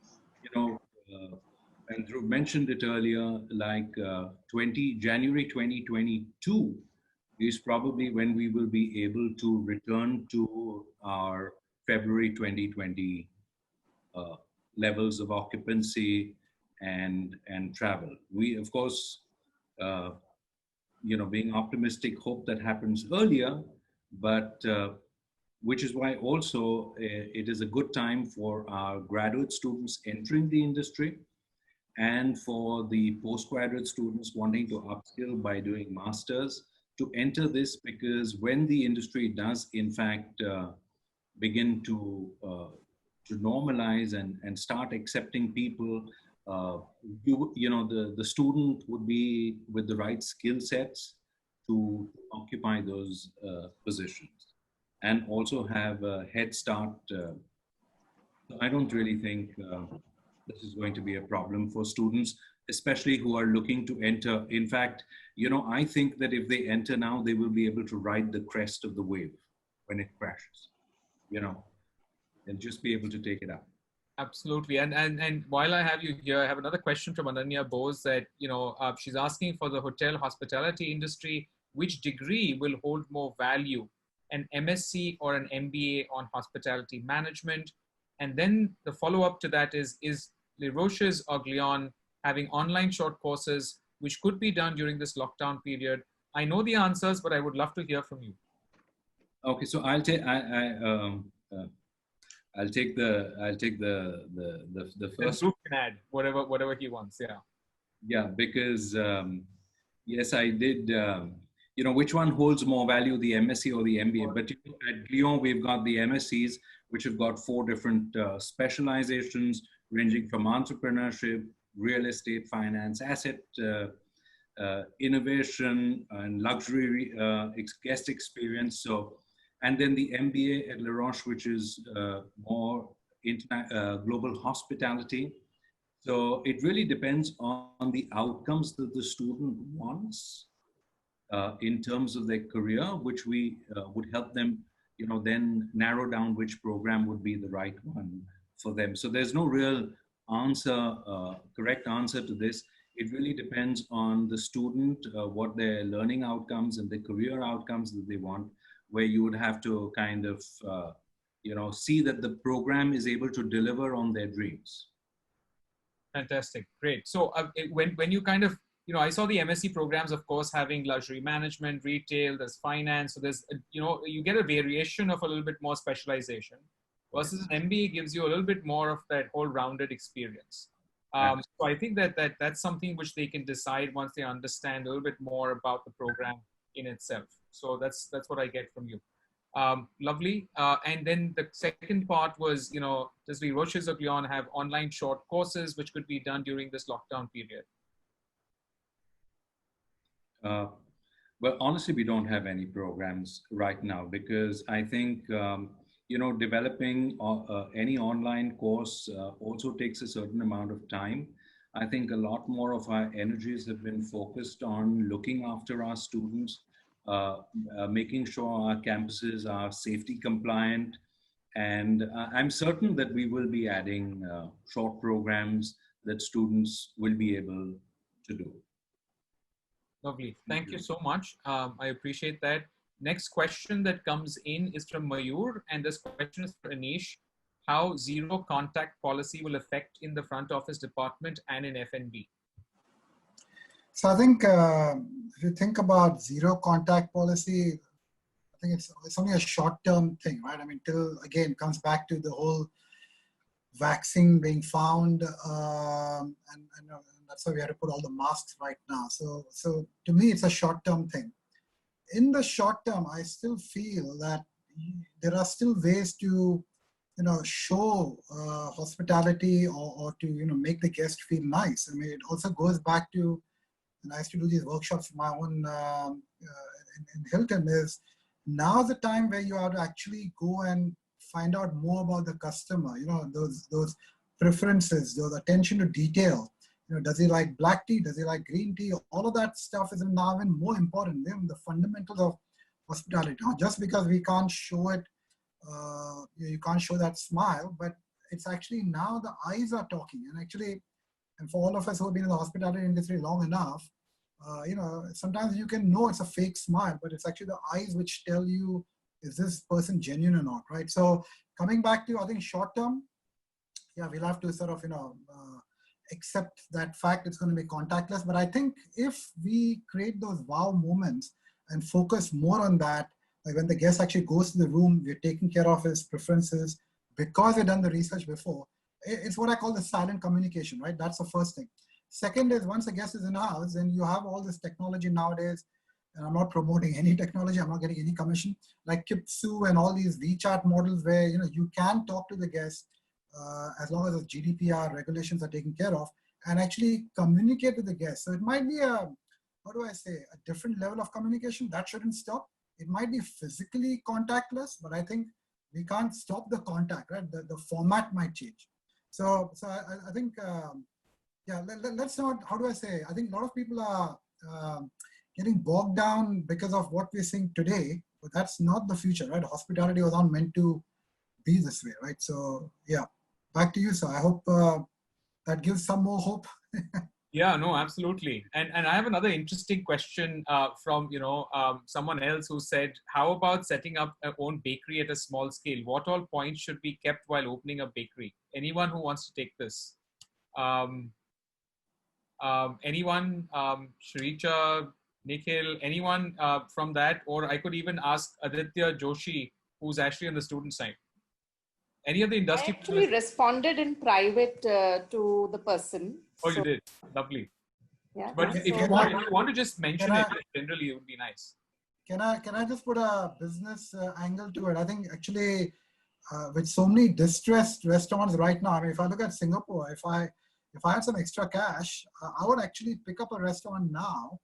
and Dhruv mentioned it earlier, like January 2022 is probably when we will be able to return to our February 2020 levels of occupancy and travel. We, of course, being optimistic, hope that happens earlier, but which is why also it is a good time for our graduate students entering the industry and for the postgraduate students wanting to upskill by doing masters to enter this, because when the industry does in fact begin to normalize and start accepting people, the student would be with the right skill sets to occupy those positions and also have a head start. I don't really think this is going to be a problem for students, especially who are looking to enter. In fact, I think that if they enter now, they will be able to ride the crest of the wave when it crashes, and just be able to take it up. Absolutely. And while I have you here, I have another question from Ananya Bose that, she's asking, for the hotel hospitality industry, which degree will hold more value, an MSc or an MBA on hospitality management? And then the follow-up to that is the Roches or Glion having online short courses, which could be done during this lockdown period? I know the answers, but I would love to hear from you. Okay, so I'll take the first. Dhruv can add whatever he wants. Yeah. Yeah, because yes, I did. Which one holds more value, the MSc or the MBA? But at Glion, we've got the MScs, which have got 4 different specializations, ranging from entrepreneurship, real estate, finance, asset, innovation, and luxury guest experience. So, and then the MBA at La Roche, which is more global hospitality. So it really depends on the outcomes that the student wants in terms of their career, which we would help them, then narrow down which program would be the right one for them. So there's no real answer, correct answer to this. It really depends on the student, what their learning outcomes and the career outcomes that they want, where you would have to kind of, see that the program is able to deliver on their dreams. Fantastic. Great. So when you kind of, I saw the MSc programs, of course, having luxury management, retail, there's finance. So there's, you get a variation of a little bit more specialization, versus an MBA gives you a little bit more of that whole rounded experience. So I think that's something which they can decide once they understand a little bit more about the program in itself. So that's what I get from you. Lovely. And then the second part was, does the Roches or Glion have online short courses which could be done during this lockdown period? Well, honestly, we don't have any programs right now, because I think developing any online course also takes a certain amount of time. I think a lot more of our energies have been focused on looking after our students, making sure our campuses are safety compliant. And I'm certain that we will be adding short programs that students will be able to do. Lovely. Thank you so much. I appreciate that. Next question that comes in is from Mayur, and this question is for Anish. How zero contact policy will affect in the front office department and in F&B? So I think if you think about zero contact policy, I think it's only a short-term thing, right? I mean, till again comes back to the whole vaccine being found, and that's why we have to put all the masks right now. So to me, it's a short-term thing. In the short term, I still feel that there are still ways to, show hospitality or to, make the guest feel nice. I mean, it also goes back to, and I used to do these workshops for my own in Hilton, is now's the time where you have to actually go and find out more about the customer, those preferences, those attention to detail. Does he like black tea? Does he like green tea? All of that stuff is now even more important than the fundamentals of hospitality. Now, just because we can't show it, you can't show that smile, but it's actually now the eyes are talking. And for all of us who have been in the hospitality industry long enough, sometimes you can know it's a fake smile, but it's actually the eyes which tell you, is this person genuine or not, right? So coming back to, I think, short term, yeah, we'll have to sort of, accept that fact it's going to be contactless. But I think if we create those wow moments and focus more on that, like when the guest actually goes to the room, we're taking care of his preferences because we've done the research before. It's what I call the silent communication, right? That's the first thing. Second is, once a guest is in house and you have all this technology nowadays, and I'm not promoting any technology, I'm not getting any commission, like Kipsu and all these WeChat models where, you can talk to the guest as long as the GDPR regulations are taken care of and actually communicate with the guest. So it might be a different level of communication. That shouldn't stop. It might be physically contactless, but I think we can't stop the contact, right? The format might change. So I think, let's not, I think a lot of people are getting bogged down because of what we're seeing today, but that's not the future, right? Hospitality was not meant to be this way, right? So yeah, back to you, sir. I hope that gives some more hope. Yeah, no, absolutely. And I have another interesting question from, someone else who said, how about setting up our own bakery at a small scale? What all points should be kept while opening a bakery? Anyone who wants to take this? Anyone? Sireesha, Nikhil, anyone from that? Or I could even ask Aditya Joshi, who's actually on the student side. Any of the industry? I actually responded in private to the person. Oh, you did? Lovely. Yeah. But if you want to just mention it, generally it would be nice. Can I just put a business angle to it? I think actually with so many distressed restaurants right now, I mean, if I look at Singapore, if I had some extra cash, I would actually pick up a restaurant now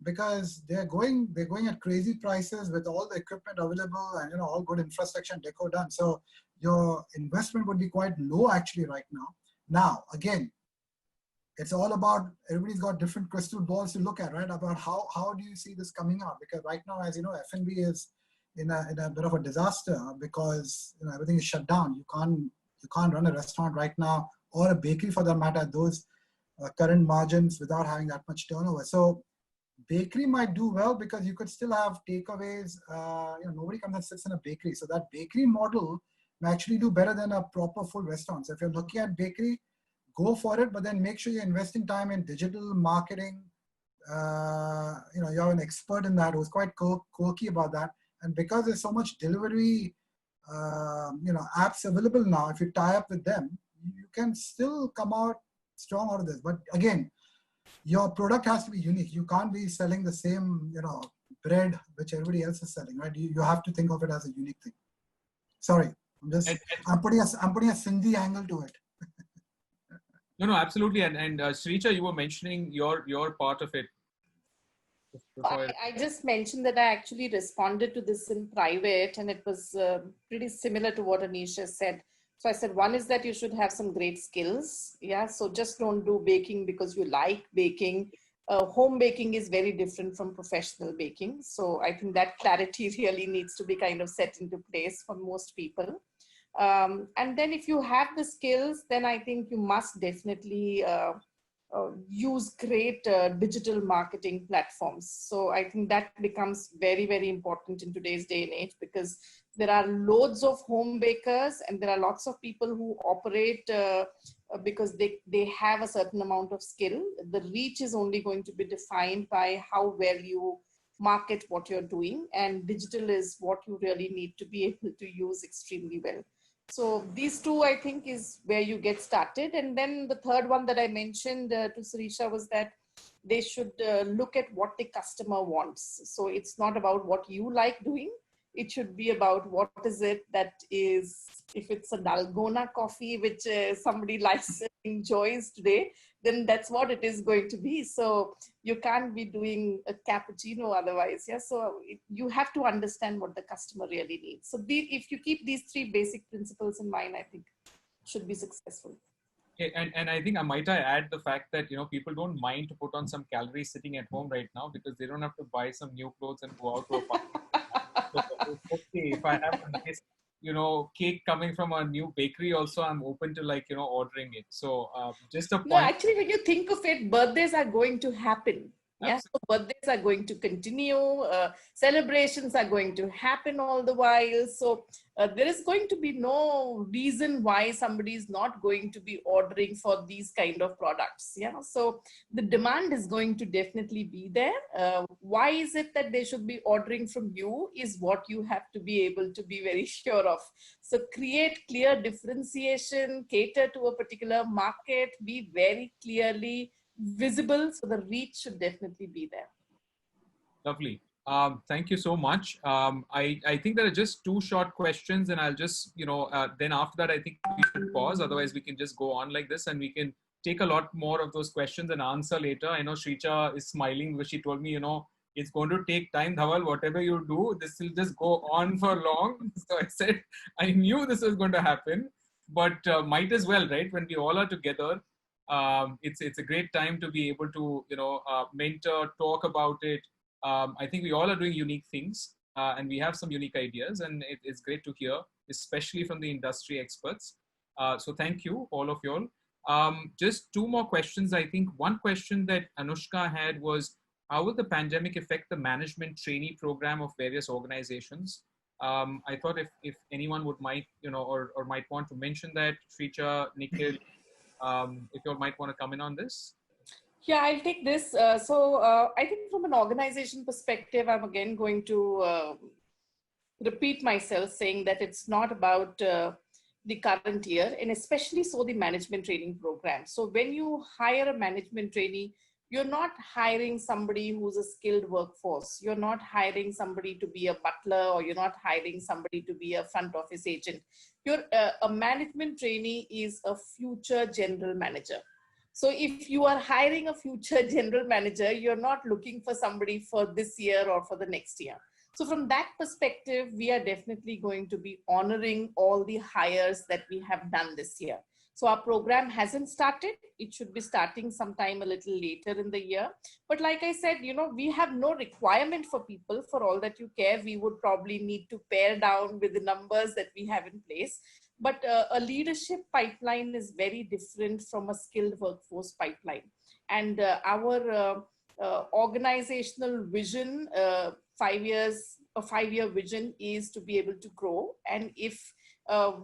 because they're going at crazy prices with all the equipment available and all good infrastructure and deco done. So your investment would be quite low actually right now. Now, again, it's all about, everybody's got different crystal balls to look at, right? About how do you see this coming out? Because right now, as you know, F&B is in a bit of a disaster because everything is shut down. You can't run a restaurant right now or a bakery for that matter at those current margins without having that much turnover. So bakery might do well because you could still have takeaways. Nobody comes and sits in a bakery. So that bakery model may actually do better than a proper full restaurant. So if you're looking at bakery, go for it, but then make sure you're investing time in digital marketing. You're an expert in that who's quite quirky about that. And because there's so much delivery, apps available now, if you tie up with them, you can still come out strong out of this. But again, your product has to be unique. You can't be selling the same, bread which everybody else is selling, right? You have to think of it as a unique thing. Sorry, I'm putting a Sindhi angle to it. No, absolutely. And Sreejith, you were mentioning your part of it. I just mentioned that I actually responded to this in private, and it was pretty similar to what Anish has said. So I said, one is that you should have some great skills. Yeah. So just don't do baking because you like baking. Home baking is very different from professional baking. So I think that clarity really needs to be kind of set into place for most people. And then if you have the skills, then I think you must definitely use great digital marketing platforms. So I think that becomes very, very important in today's day and age, because there are loads of home bakers and there are lots of people who operate because they have a certain amount of skill. The reach is only going to be defined by how well you market what you're doing, and digital is what you really need to be able to use extremely well. So these two, I think, is where you get started. And then the third one that I mentioned to Sireesha was that they should look at what the customer wants. So it's not about what you like doing. It should be about what is it that is, if it's a Dalgona coffee, which somebody likes and enjoys today, then that's what it is going to be. So you can't be doing a cappuccino otherwise. Yeah. So you have to understand what the customer really needs. So if you keep these three basic principles in mind, I think should be successful. And I think I might add the fact that, people don't mind to put on some calories sitting at home right now, because they don't have to buy some new clothes and go out to a party. So it's okay if I have a nice, cake coming from a new bakery also, I'm open to ordering it. So just a point. No, actually, when you think of it, birthdays are going to happen. Yeah, so birthdays are going to continue, celebrations are going to happen all the while. So there is going to be no reason why somebody is not going to be ordering for these kind of products. Yeah, so the demand is going to definitely be there. Why is it that they should be ordering from you is what you have to be able to be very sure of. So create clear differentiation, cater to a particular market, be very clearly visible, so the reach should definitely be there. Lovely. Thank you so much. I think there are just two short questions, and I'll just, then after that, I think we should pause. Otherwise, we can just go on like this, and we can take a lot more of those questions and answer later. I know Sreejith is smiling because she told me, it's going to take time, Dhaval, whatever you do, this will just go on for long. So I said, I knew this was going to happen, but might as well, right? When we all are together, it's a great time to be able to mentor, talk about it. I think we all are doing unique things, and we have some unique ideas, and it's great to hear, especially from the industry experts. So thank you, all of y'all. Just two more questions. I think one question that Anushka had was, how will the pandemic affect the management trainee program of various organizations? I thought if anyone might want to mention that, Sreejith, Nikhil, if you all might want to come in on this. Yeah, I'll take this. So I think from an organization perspective, I'm again going to repeat myself saying that it's not about the current year, and especially so the management training program. So when you hire a management trainee, you're not hiring somebody who's a skilled workforce. You're not hiring somebody to be a butler, or you're not hiring somebody to be a front office agent. A management trainee is a future general manager. So if you are hiring a future general manager, you're not looking for somebody for this year or for the next year. So from that perspective, we are definitely going to be honoring all the hires that we have done this year. So our program hasn't started. It should be starting sometime a little later in the year. But like I said, we have no requirement for people. For all that you care, we would probably need to pare down with the numbers that we have in place. But a leadership pipeline is very different from a skilled workforce pipeline. And our organizational vision, 5 years, a 5-year vision is to be able to grow. And if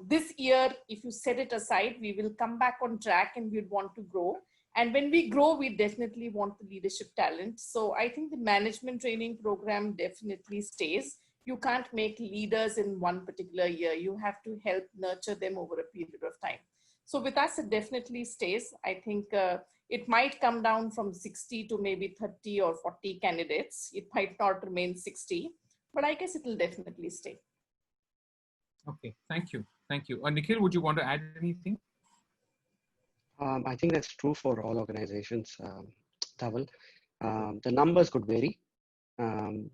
this year, if you set it aside, we will come back on track and we'd want to grow. And when we grow, we definitely want the leadership talent. So I think the management training program definitely stays. You can't make leaders in one particular year. You have to help nurture them over a period of time. So with us, it definitely stays. I think it might come down from 60 to maybe 30 or 40 candidates. It might not remain 60, but I guess it will definitely stay. Okay, thank you. Thank you. Nikhil, would you want to add anything? I think that's true for all organizations, Dhaval. The numbers could vary, And,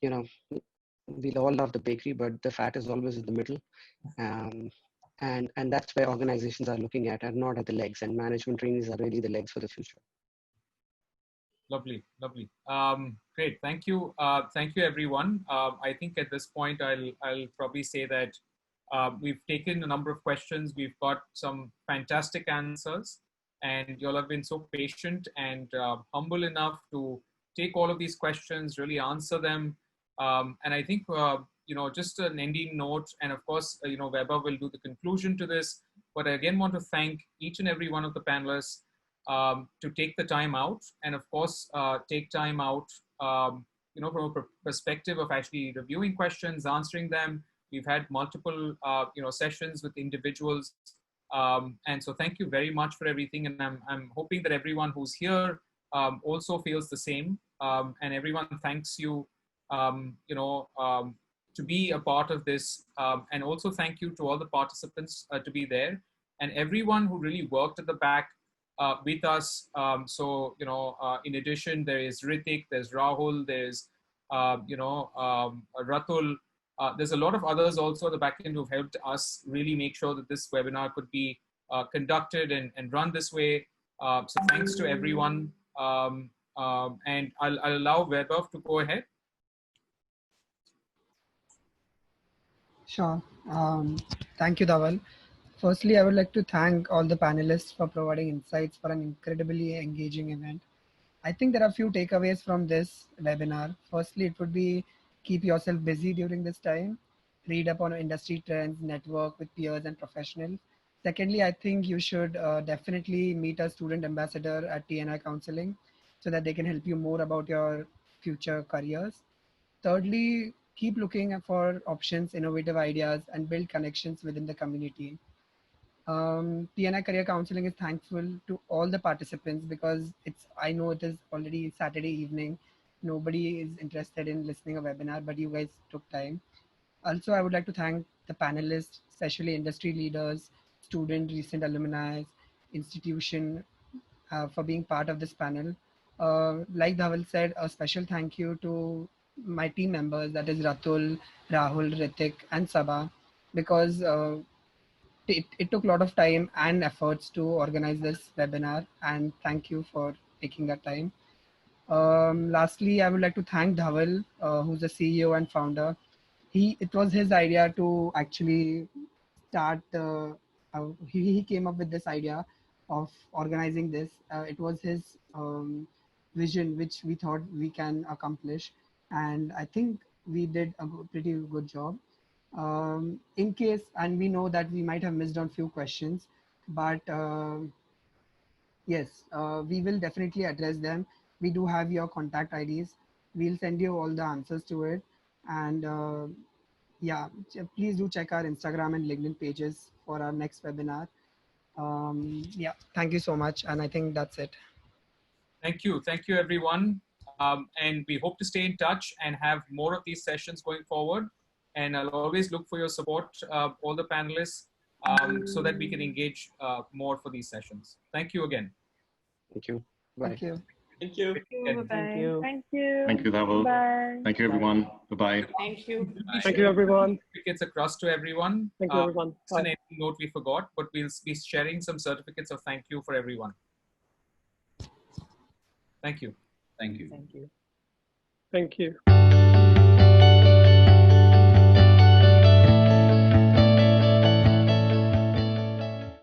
you know, we all love the bakery, but the fat is always in the middle. And that's where organizations are looking at, and not at the legs. And management trainees are really the legs for the future. Lovely, lovely. Great, thank you. Thank you, everyone. I think at this point, I'll probably say that we've taken a number of questions. We've got some fantastic answers, and you all have been so patient and humble enough to take all of these questions, really answer them. And I think, you know, just an ending note, and of course, you know, Vaibhav will do the conclusion to this, but I again want to thank each and every one of the panelists to take the time out, and of course, take time out, you know, from a perspective of actually reviewing questions, answering them. We've had multiple, you know, sessions with individuals. And so thank you very much for everything. And I'm hoping that everyone who's here also feels the same. And everyone thanks you, you know, to be a part of this. And also thank you to all the participants to be there, and everyone who really worked at the back with us. So, you know, in addition, there is Ritik, there's Rahul, there's, you know, Ratul. There's a lot of others also at the back end who've helped us really make sure that this webinar could be conducted and run this way. So thanks to everyone. And I'll allow Vaibhav to go ahead. Sure. Thank you, Dhaval. Firstly, I would like to thank all the panelists for providing insights for an incredibly engaging event. I think there are a few takeaways from this webinar. Firstly, it would be keep yourself busy during this time, read up on industry trends, network with peers and professionals. Secondly, I think you should definitely meet a student ambassador at TNI Counseling so that they can help you more about your future careers. Thirdly, keep looking for options, innovative ideas, and build connections within the community. TNI Career Counseling is thankful to all the participants because I know it is already Saturday evening. Nobody is interested in listening a webinar, but you guys took time. Also, I would like to thank the panelists, especially industry leaders, student, recent alumni, institution for being part of this panel. Like Dhaval said, a special thank you to my team members, that is Ratul, Rahul, Ritik, and Sabah, because it took a lot of time and efforts to organize this webinar, and thank you for taking that time. Lastly, I would like to thank Dhaval, who's the CEO and founder. It was his idea to actually start, he came up with this idea of organizing this. It was his vision, which we thought we can accomplish. And I think we did a pretty good job. In case, and we know that we might have missed on few questions, but yes, we will definitely address them. We do have your contact IDs. We'll send you all the answers to it. And yeah, please do check our Instagram and LinkedIn pages for our next webinar. Yeah, thank you so much. And I think that's it. Thank you. Thank you, everyone. And we hope to stay in touch and have more of these sessions going forward. And I'll always look for your support, all the panelists, so that we can engage more for these sessions. Thank you again. Thank you. Bye. Thank you. Thank you. Bye-bye. Thank you. Thank you. Thank you, Dhaval. Bye. Thank you, everyone. Bye-bye. Thank you. Thank you, everyone. Certificates across to everyone. Thank you, everyone. It's an Bye. ending note we forgot, but we'll be sharing some certificates of thank you for everyone. Thank you. Thank you. Thank you. Thank you.